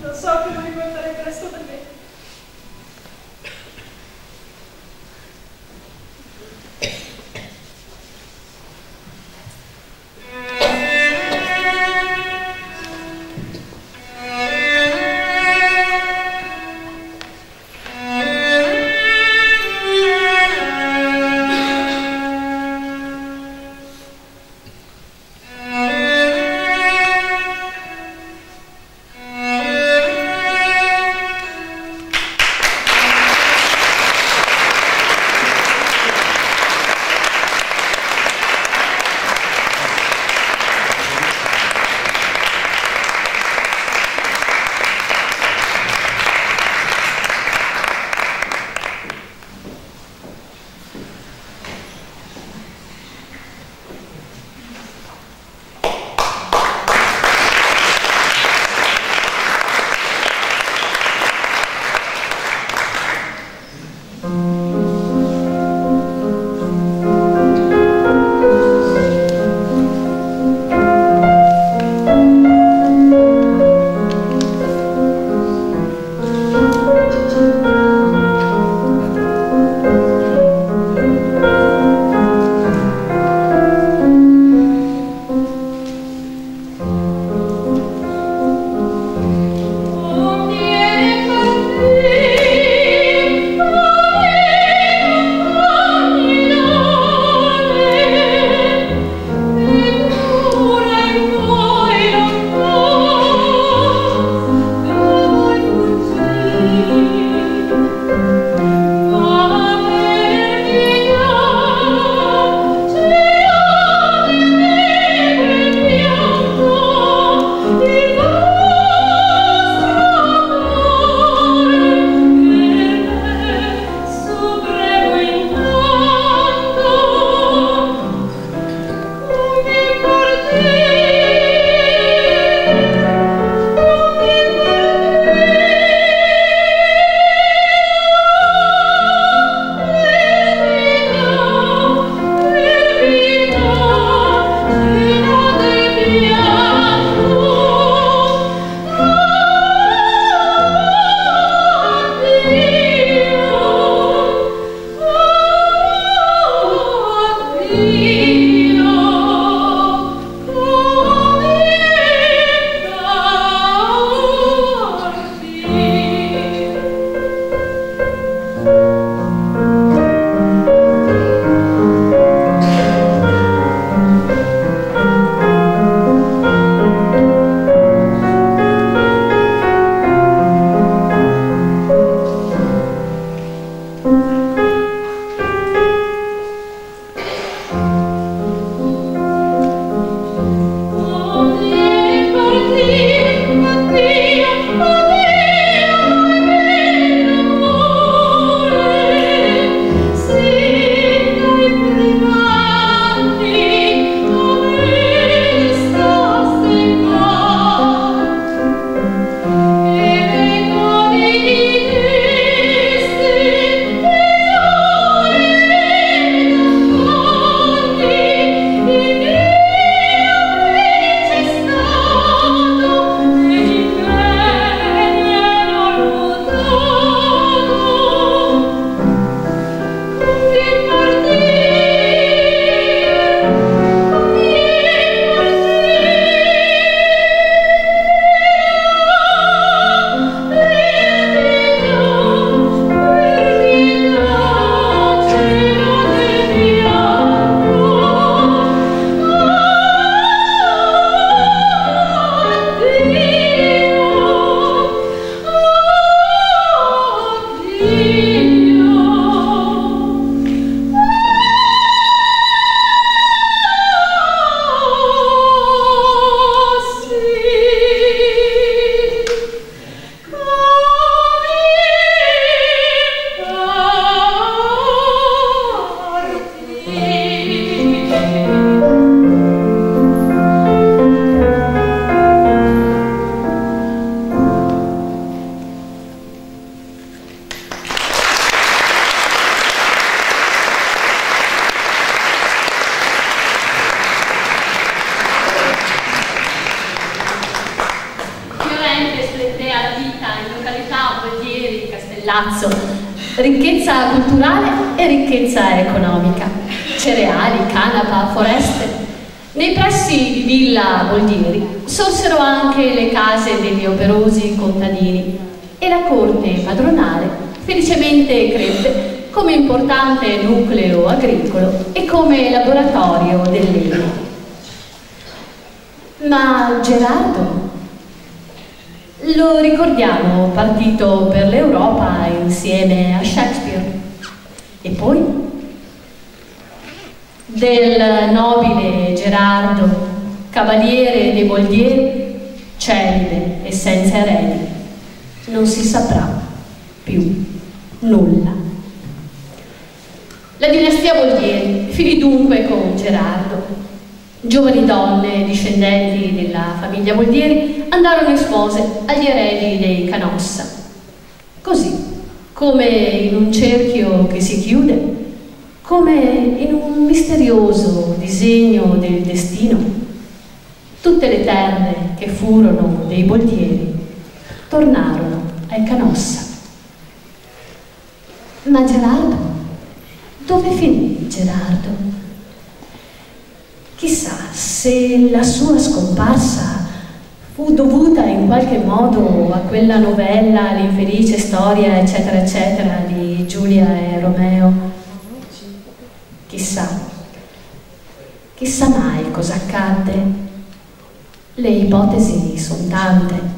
Lo so che non ricorderei presto da me. palazzo, ricchezza culturale e ricchezza economica, cereali, canapa, foreste. Nei pressi di Villa Boldieri sorsero anche le case degli operosi contadini e la corte padronale felicemente crebbe come importante nucleo agricolo e come laboratorio del legno. Ma Gerardo lo ricordiamo partito per l'Europa insieme a Shakespeare. E poi? Del nobile Gerardo, cavaliere dei Boldieri, celibe e senza eredi, non si saprà più nulla. La dinastia Boldieri finì dunque con Gerardo. Giovani donne discendenti della famiglia Boldieri andarono in spose agli eredi dei Canossa. Così, come in un cerchio che si chiude, come in un misterioso disegno del destino, tutte le terre che furono dei Boldieri tornarono ai Canossa. Ma Gerardo? Dove finì Gerardo? Chissà se la sua scomparsa fu dovuta in qualche modo a quella novella, l'infelice storia, eccetera, eccetera, di Giulia e Romeo. Chissà. Chissà mai cosa accadde. Le ipotesi sono tante.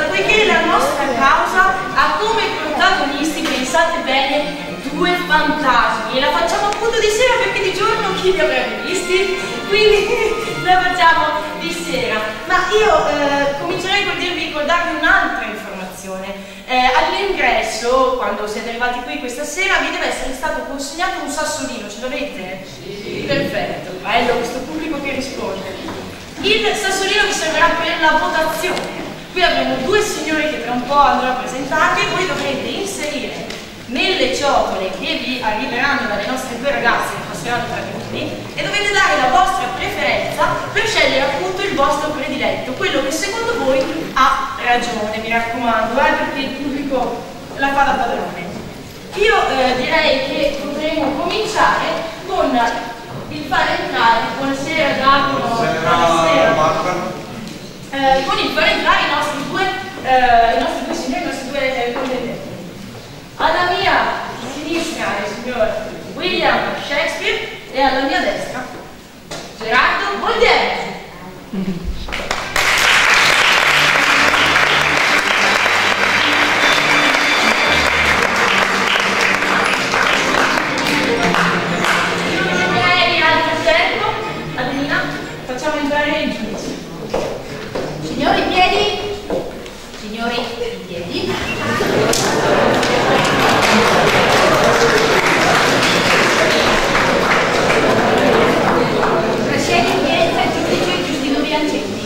poiché la nostra causa ha come protagonisti, pensate bene, 2 fantasmi, e la facciamo appunto di sera perché di giorno chi li avrebbe visti? Quindi la facciamo di sera. Ma io comincerei con darvi un'altra informazione. All'ingresso, quando siete arrivati qui questa sera, vi deve essere stato consegnato un sassolino, ce l'avete? Sì. Perfetto, bello questo pubblico che risponde. Il sassolino vi servirà per la votazione. Qui abbiamo 2 signori che tra un po' andrò a presentarvi e voi dovrete inserire nelle ciotole che vi arriveranno dalle nostre 2 ragazze che passeranno tra minuti e dovete dare la vostra preferenza per scegliere appunto il vostro prediletto, quello che secondo voi ha ragione, mi raccomando, perché il pubblico la fa da padrone. Io direi che potremo cominciare con il fare entrare, buonasera Giacomo, buonasera, con il fare entrare i nostri due signori, i nostri 2 contendenti. Alla mia sinistra il signor William Shakespeare e alla mia destra Gerardo Boldieri. Direi altro tempo, Adelina, facciamo entrare il giudizio. Signori in piedi, signori in piedi. Presiede in piedi il giudice Giustino Bianchetti.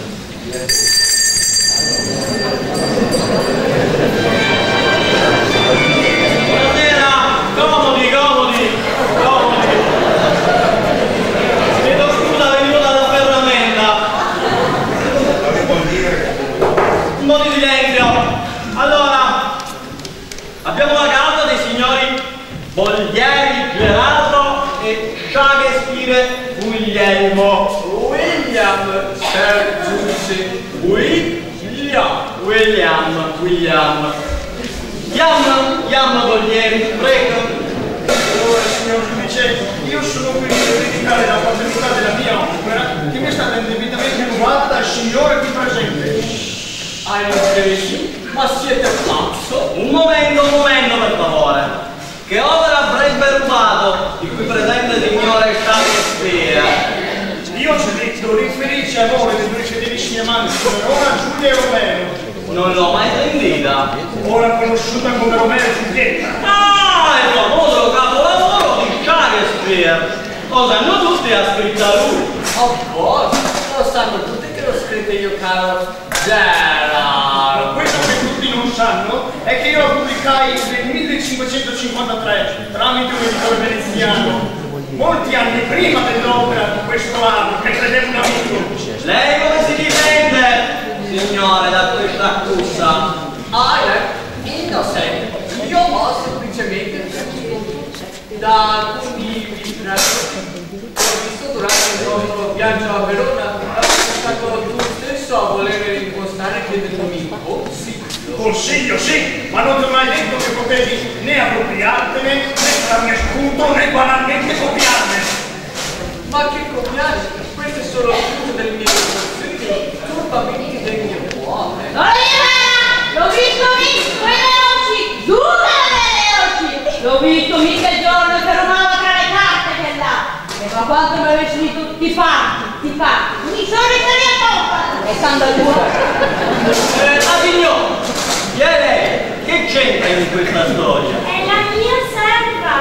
Buonasera, comodi. Chiedo scusa, venuto dalla ferramenta. Un po' di silenzio. Allora, abbiamo la causa dei signori Boldieri Gerardo e Shakespeare Guglielmo. William, Sir Giudice. William. Yam Boldieri, prego. Allora, signor giudice, io sono qui per verificare la paternità della mia opera che mi è stata indebitamente rubata dal signore qui presente. Ma siete pazzo? Un momento per favore. Che opera avrebbe rubato di cui presente il signore Shakespeare? Io ci ho detto, riferisci amore dei 2 fedelissimi amanti di Verona, Giulia e Romeo. Non l'ho mai sentita. Ora conosciuta come Romeo e Giulietta. Ah, il famoso capolavoro di Shakespeare. Lo sanno tutti, ha scritta lui. Of course, lo sanno tutti che l'ho scritto io, caro Gerard. Quello che tutti non sanno è che io lo pubblicai nel 1553 tramite un editore veneziano, molti anni prima dell'opera di questo anno, che credevo un amico. Lei come si difende, signore, da questa accusa? Innocente. Io ho semplicemente da alcuni ritratti che ho visto durante il nostro viaggio a Verona, è stato tu stesso a volere impostare chiedermi consiglio, sì, ma non ti ho mai detto che potevi né appropriartene, né farne spunto, né banalmente copiarne. Ma che copiare? Queste sono tutte delle mie consigli, turbamenti del mio cuore. L'ho visto quelle voci, tutte le voci. L'ho visto mica il giorno che romava tra le carte che là. E ma quanto mi avessi detto ti parti. Mi sono ritornati a pompa. E stando al muro. Signor, chi è lei? Che c'entra in questa storia? È la mia serva.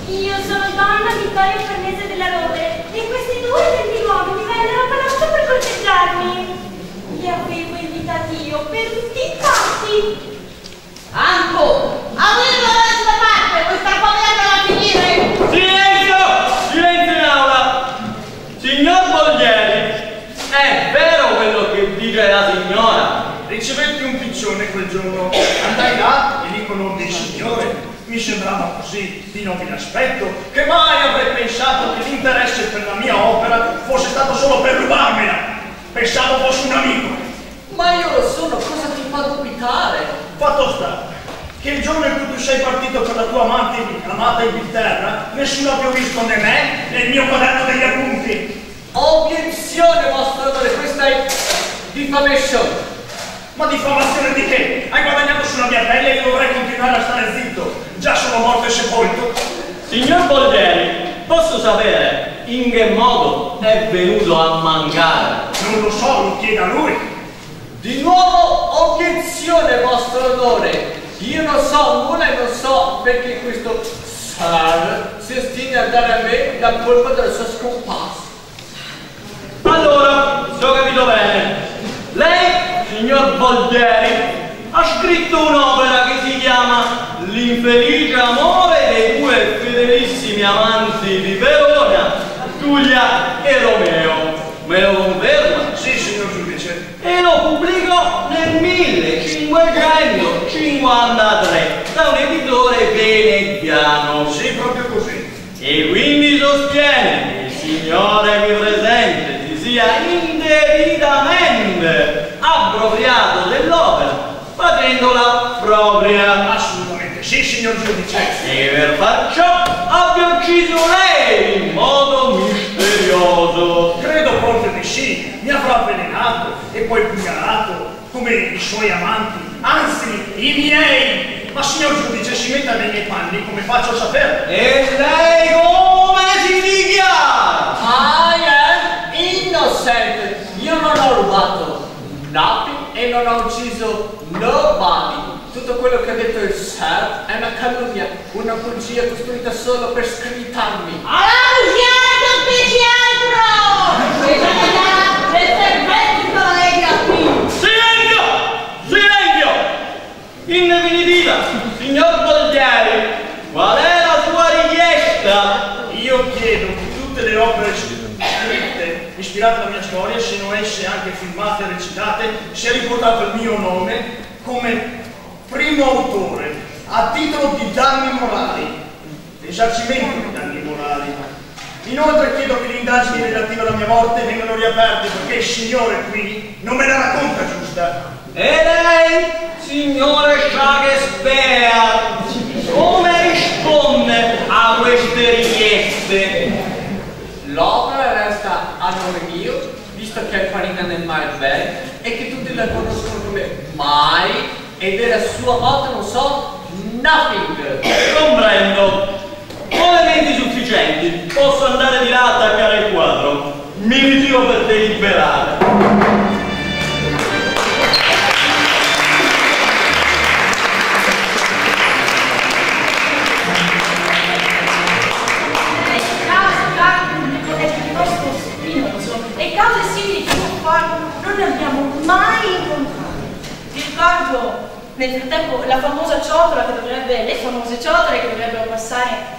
Io sono donna Vittoria Farnese della Rovere e questi 2 gentiluomini mi vennero a palazzo per corteggiarmi. Li avevo invitati io per tutti i fatti. Anco, avevo da parte, questa povera a finire. Silenzio in aula! Signor Boldieri, è vero quello che dice la signora? Ricevetti un piccione quel giorno, andai là e lì conobbi il signore. Mi sembrava così di nobile aspetto che mai avrei pensato che l'interesse per la mia opera fosse stato solo per rubarmela. Pensavo fosse un amico. Ma io lo sono, cosa ti fa dubitare? Fatto sta che il giorno in cui tu sei partito per la tua amata Inghilterra, nessuno ha più visto né me né il mio quaderno degli appunti. Obiezione, vostro onore, questa è diffamation. Ma diffamazione di che? Hai guadagnato sulla mia pelle e io dovrei continuare a stare zitto. Già sono morto e sepolto. Signor Boldieri, posso sapere in che modo è venuto a mancare? Non lo so, lo chieda lui. Di nuovo obiezione, vostro onore. Io non so nulla e non so perché questo Sir si ostina a dare a me la colpa della sua scomparsa. Allora, se ho capito bene, lei, signor Boldieri, ha scritto un'opera che si chiama L'infelice amore dei due fedelissimi amanti di Verona, Giulia e Romeo. Me lo conferma? Sì, signor giudice. E lo pubblicò nel 1553 da un editore veneziano. Sì, proprio così. E quindi sostiene che il signore qui presente si sia indebitamente appropriato dell'opera, facendola propria. Assolutamente sì, signor giudice. E per far ciò abbia ucciso lei in modo misterioso. Credo proprio di sì. Mi avrà avvelenato e poi pugnalato come i suoi amanti, anzi i miei. Ma signor giudice, si metta nei miei panni, come faccio a sapere? E lei come si dichiara? Innocente. Io non ho rubato nothing e non ho ucciso nobody. Tutto quello che ha detto il Sir è una calunnia, una bugia costruita solo per scredittarmi. Silenzio! Silenzio! In definitiva, signor Boldieri, qual è la sua richiesta? Io chiedo che tutte le opere scritte, ispirate alla mia storia, siano esse anche filmate e recitate, sia riportato il mio nome come primo autore, a titolo di danni morali, risarcimento di danni morali. Inoltre chiedo che le indagini relative alla mia morte vengano riaperte perché il signore qui non me la racconta giusta. E lei, signore Shakespeare, come risponde a queste richieste? L'opera resta a nome mio, visto che è farina nel mare bene e che tutti la conoscono come Mai, e della sua volta non so nothing. Comprendo. Ho elementi sufficienti. Posso andare di là a attaccare il quadro. Mi ritiro per deliberare. E cause simili che non ne abbiamo mai incontrato. Vi ricordo nel frattempo la famosa ciotola che dovrebbe, le famose ciotole che dovrebbero passare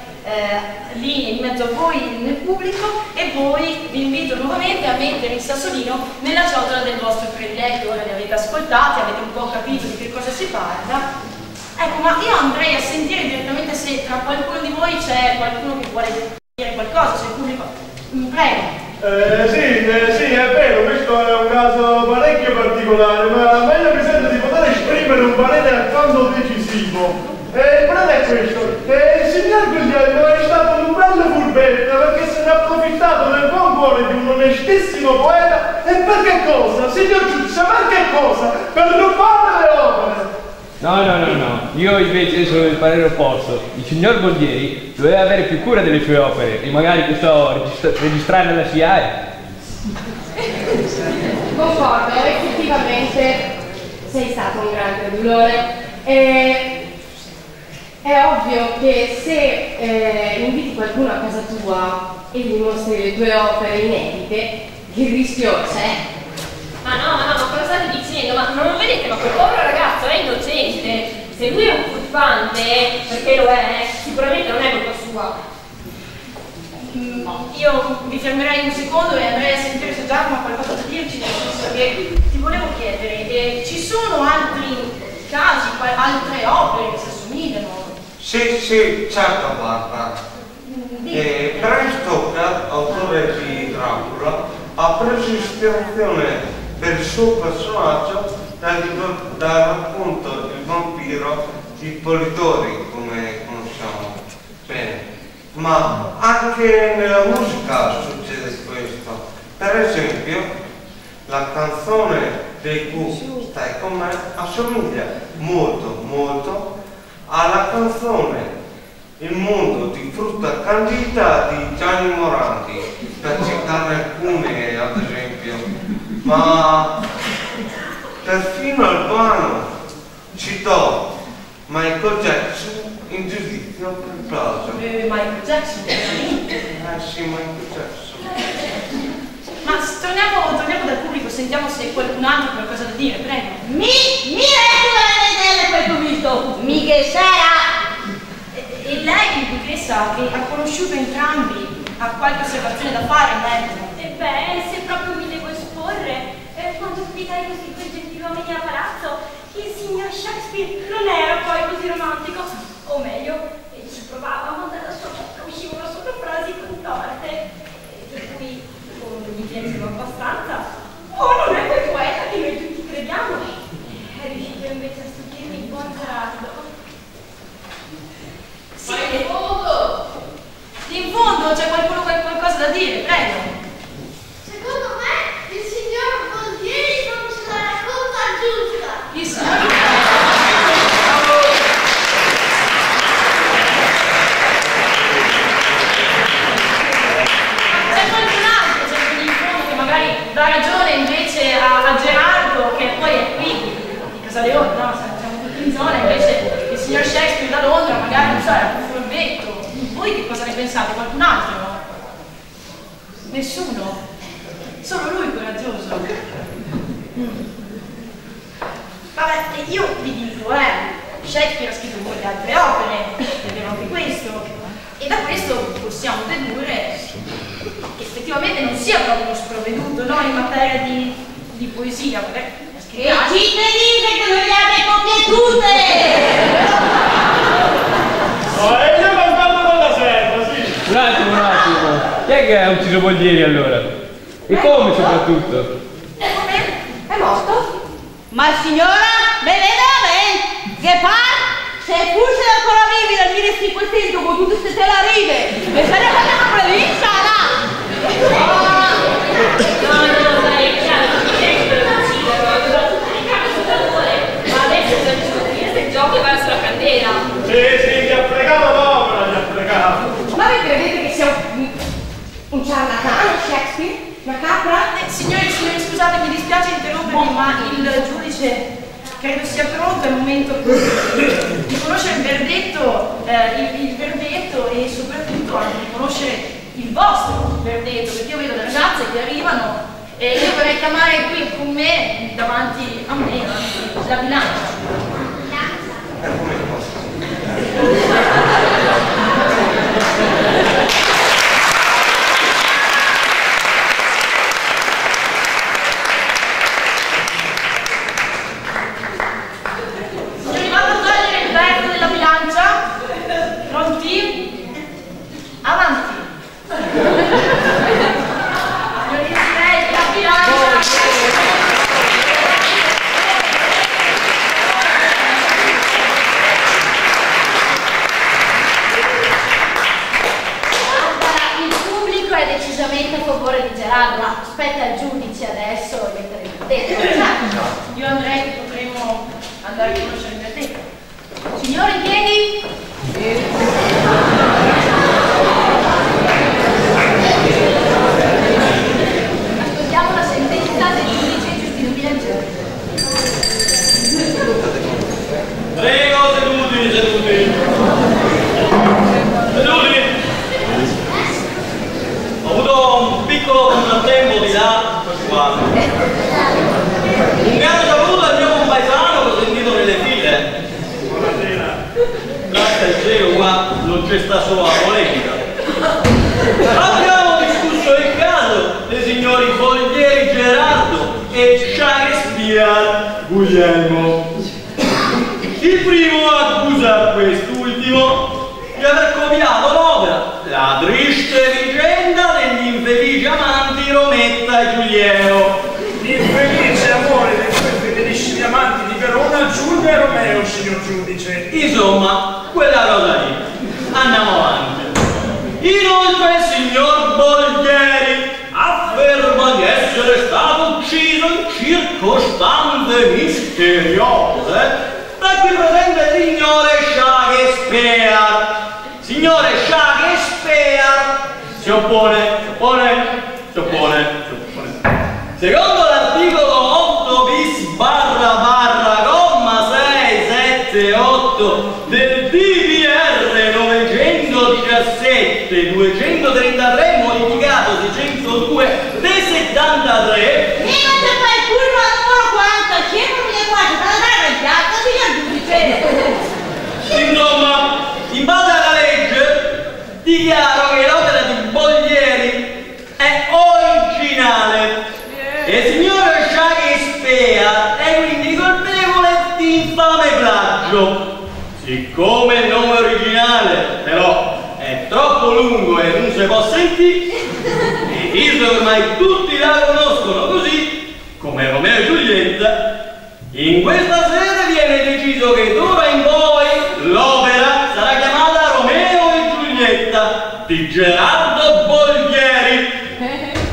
lì in mezzo a voi nel pubblico, e poi vi invito nuovamente a mettere il sassolino nella ciotola del vostro prediletto. Ora li avete ascoltati, avete un po' capito di che cosa si parla. Ecco, ma io andrei a sentire direttamente se tra qualcuno di voi c'è qualcuno che vuole dire qualcosa, se il pubblico... Prego. Sì, è vero, questo è un caso parecchio particolare, ma meglio mi sento di poter esprimere un parere alquanto decisivo. Il parere è questo: il signor Guglielmo è stato un bello furbetto perché se ne è approfittato del buon cuore di un onestissimo poeta. E per che cosa? Signor giudice, per che cosa? Per rubare le opere! No, io invece sono del parere opposto. Il signor Boldieri doveva avere più cura delle sue opere e magari registrare alla SIAE. Concordo, effettivamente sei stato un gran credulone. È ovvio che se inviti qualcuno a casa tua e gli mostri le tue opere inedite, il rischio c'è. Ma cosa state dicendo? Ma non lo vedete? Ma quel povero ragazzo è innocente. Se lui è un furfante, perché lo è, sicuramente non è colpa sua. Io mi fermerei un secondo e andrei a sentire se Giacomo ha qualcosa da dirci, nel senso che ti volevo chiedere, ci sono altri casi, altre opere che si assomigliano? Sì, certo, Barbara. Bram Stoker, autore di Dracula, ha preso ispirazione per il suo personaggio dal racconto Il vampiro di Polidori, come conosciamo bene. Ma anche nella musica succede questo. Per esempio, la canzone dei Who stai con me assomiglia molto molto alla canzone Il mondo di frutta candita di Gianni Morandi, per citarne alcune ad esempio, ma perfino Albano citò Michael Jackson in giudizio per plagio. Michael Jackson, veramente? Sì, Michael Jackson. Ma torniamo dal pubblico, sentiamo se qualcun altro ha qualcosa da dire, prego. Mi reggo le vedere questo visto, mi che sarà? E lei, duchessa, che ha conosciuto entrambi, ha qualche osservazione da fare, lei? Se proprio mi devo esporre, quando ospitai questi due gentiluomini a palazzo, il signor Shakespeare non era poi così romantico, o meglio, ci provava, ma dalla sua bocca uscivano solo frasi contorte, di cui o non gli piaceva abbastanza, o non è quel poeta che noi tutti crediamo. È riuscito invece a stupirmi il buon Gerardo. Sì, in fondo c'è qualcuno che ha qualcosa da dire, prego. Secondo me il signor Voltieri non ce la racconta giusta. Il signor c'è qualcun altro, c'è quelli in fondo che magari dà ragione invece a Gerardo, che poi è qui di Casaleone, no? Siamo tutti in zona, invece il signor Shakespeare da Londra magari non so, era più furbetto. Voi che cosa ne pensate? Qualcun altro? Nessuno? Solo lui coraggioso. Vabbè, io vi dico, Shakespeare ha scritto molte altre opere, è vero anche questo, e da questo possiamo dedurre che effettivamente non sia proprio uno sprovveduto, no, in materia di poesia. E chi te dice che non le abbia copie tutte? Io cantando con la serva, sì. Un attimo. Chi è che ha ucciso Boldieri allora? E come soprattutto? È morto? Ma signora, me ne da me, che par, se fosse ancora vivi dal 1500 con tutte queste telaride, e se ne faceva provincia, là! Ma adesso questo è il gioco verso la candela. Sì, ti ha fregato l'opera, ti ha fregato. Ma voi credete che sia un ciarlatano, Shakespeare? Una capra? Signori, scusate, mi dispiace interrompervi, ma il giudice credo sia pronto al momento di conoscere il verdetto, e soprattutto anche di conoscere il vostro verdetto, perché io vedo le ragazze che arrivano e io vorrei chiamare qui con me, davanti a me, la bilancia. Signori, vado a togliere il verbo della bilancia. Pronti? Avanti. Signori, direi la bilancia. Decisamente a favore di Gerardo, ma aspetta al giudice adesso e mettere il verdetto. Io andrei che potremmo andare a conoscere il verdetto. Signori, in piedi? Ascoltiamo la sentenza del giudice Giustino Bilancione. Prego, seduti. Ho avuto un piccolo contrattempo di là quando mi hanno saputo il mio compaesano che ho sentito nelle file. Buonasera. Grazie al cielo qua non c'è sta solo la polemica. Abbiamo discusso il caso dei signori Boldieri Gerardo e Shakespeare Guglielmo. Il primo accusa quest'ultimo di aver copiato l'opera La triste vicenda degli infelici amanti Rometta e Giuliano. L'infelice amore dei suoi fedelissimi amanti di Verona, Giulia e Romeo, signor giudice. Insomma, quella cosa lì. Andiamo avanti. Inoltre il signor Boldieri afferma di essere stato ucciso in circostanze misteriose cose, da qui presente il signore Shakespeare. Signore Shakespeare si oppone. Secondo l'articolo 8 bis // comma 678 del DPR 917 233 modificato 602 del 73. Mi faccio fare il curva numero 40, scemo 1400 per andare al piatto, signor giudice. Insomma, in base alla legge, dichiaro che l'opera di Boglieri è originale e il signor Shakespeare è quindi colpevole di infame plagio. Siccome il nome originale però è troppo lungo e non si può sentire, e visto che ormai tutti la conoscono così, come Romeo e Giulietta, in questa sede viene deciso che d'ora in poi l'opera sarà chiamata Romeo e Giulietta di Gerardo Boglieri.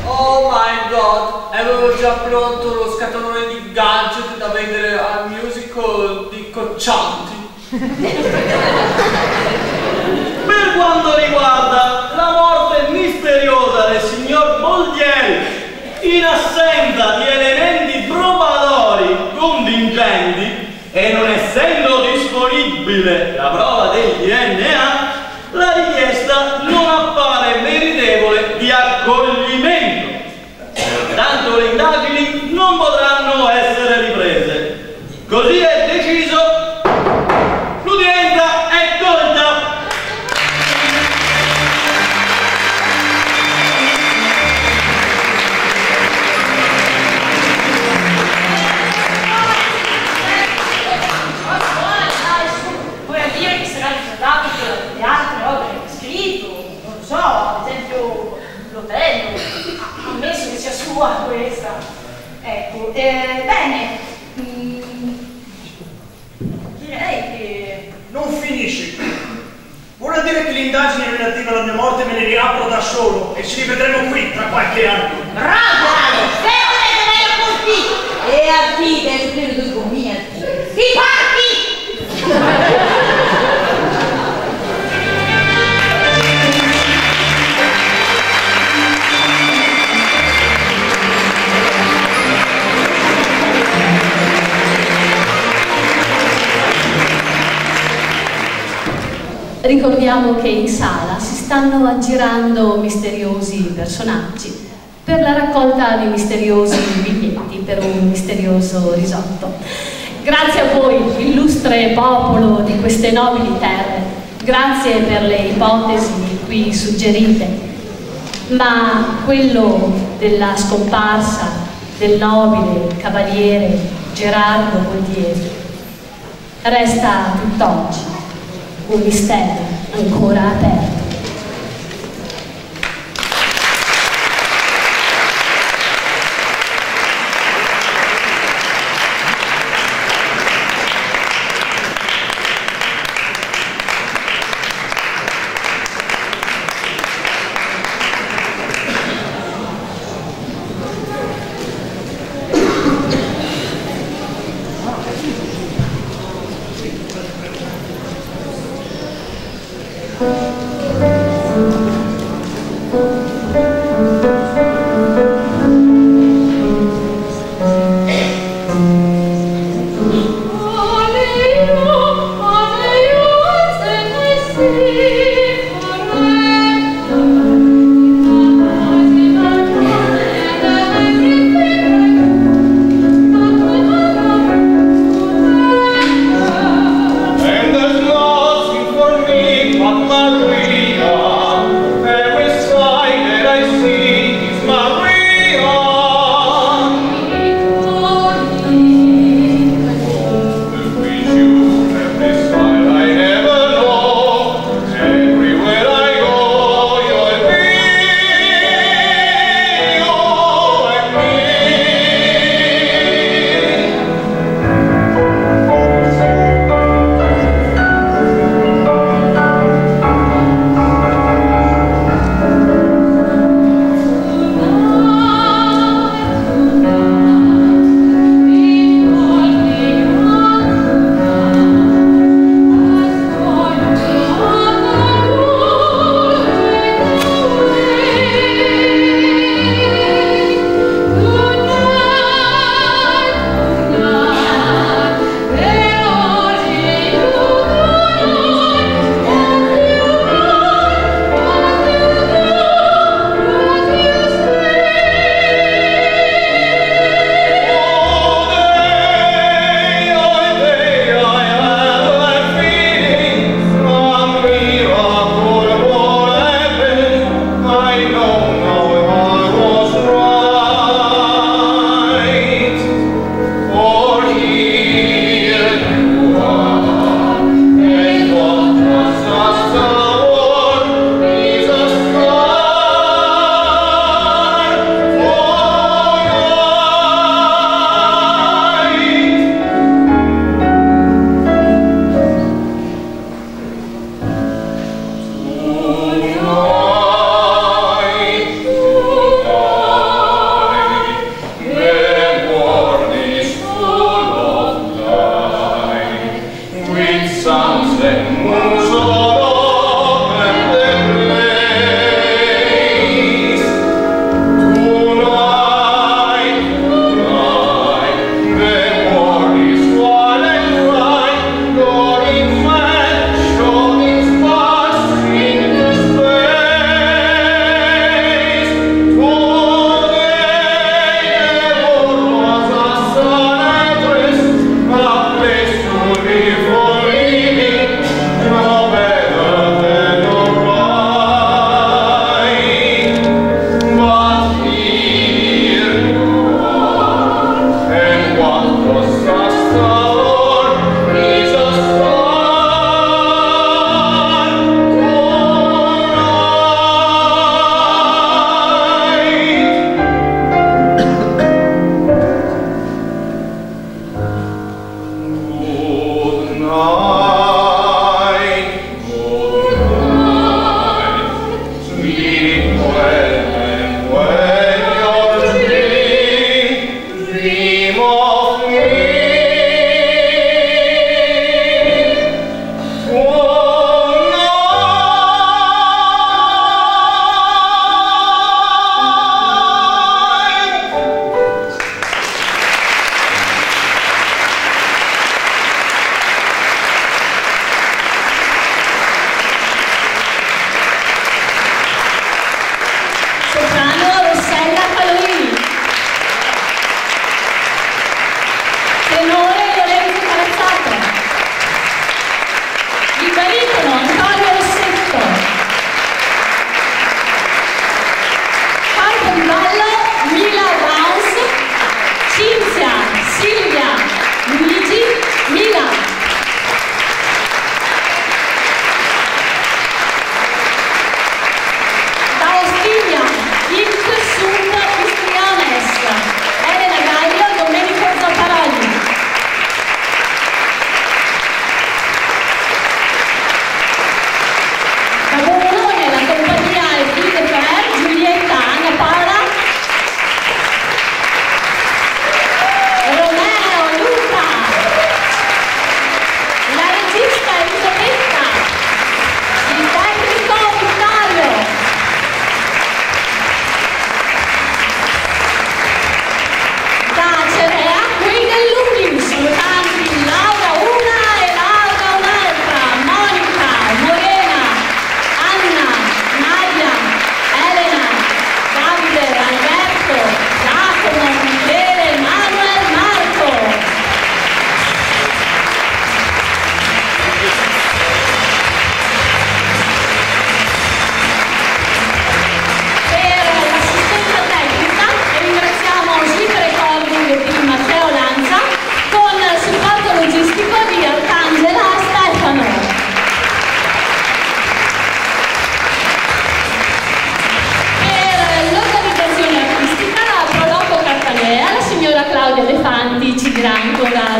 Oh my god, avevo già pronto lo scatolone di gadget da vendere al musical di Coccianti. Per quanto riguarda la morte misteriosa del signor Boglieri, in assenza di elementi probatori convincenti e non essendo disponibile la prova del DNA, la richiesta non appare meritevole di accoglimento. Pertanto le indagini non potranno essere riprese. Così è deciso. L'udienza è tolta. Vuoi dire che sarà ricordato le altre opere che ha scritto? Non lo so, ad esempio l'Otello, ammesso che sia sua questa. Ecco, bene, direi che... Non finisce qui. Vuol dire che le indagini relative alla mia morte me le riapro da solo e ci rivedremo qui tra qualche anno. Bravo, se volete meglio così e affide il spirito con mia si parti! Ricordiamo che in sala si stanno aggirando misteriosi personaggi per la raccolta di misteriosi biglietti per un misterioso risotto. Grazie a voi, illustre popolo di queste nobili terre, grazie per le ipotesi qui suggerite, ma quello della scomparsa del nobile cavaliere Gerardo Boglieri resta tutt'oggi un mistero ancora aperto. And there's nothing for me but my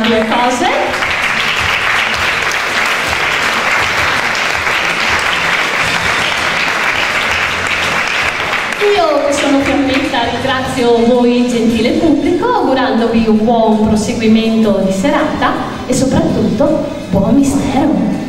due cose. Io, che sono Fiammetta, ringrazio voi gentile pubblico, augurandovi un buon proseguimento di serata e soprattutto buon mistero.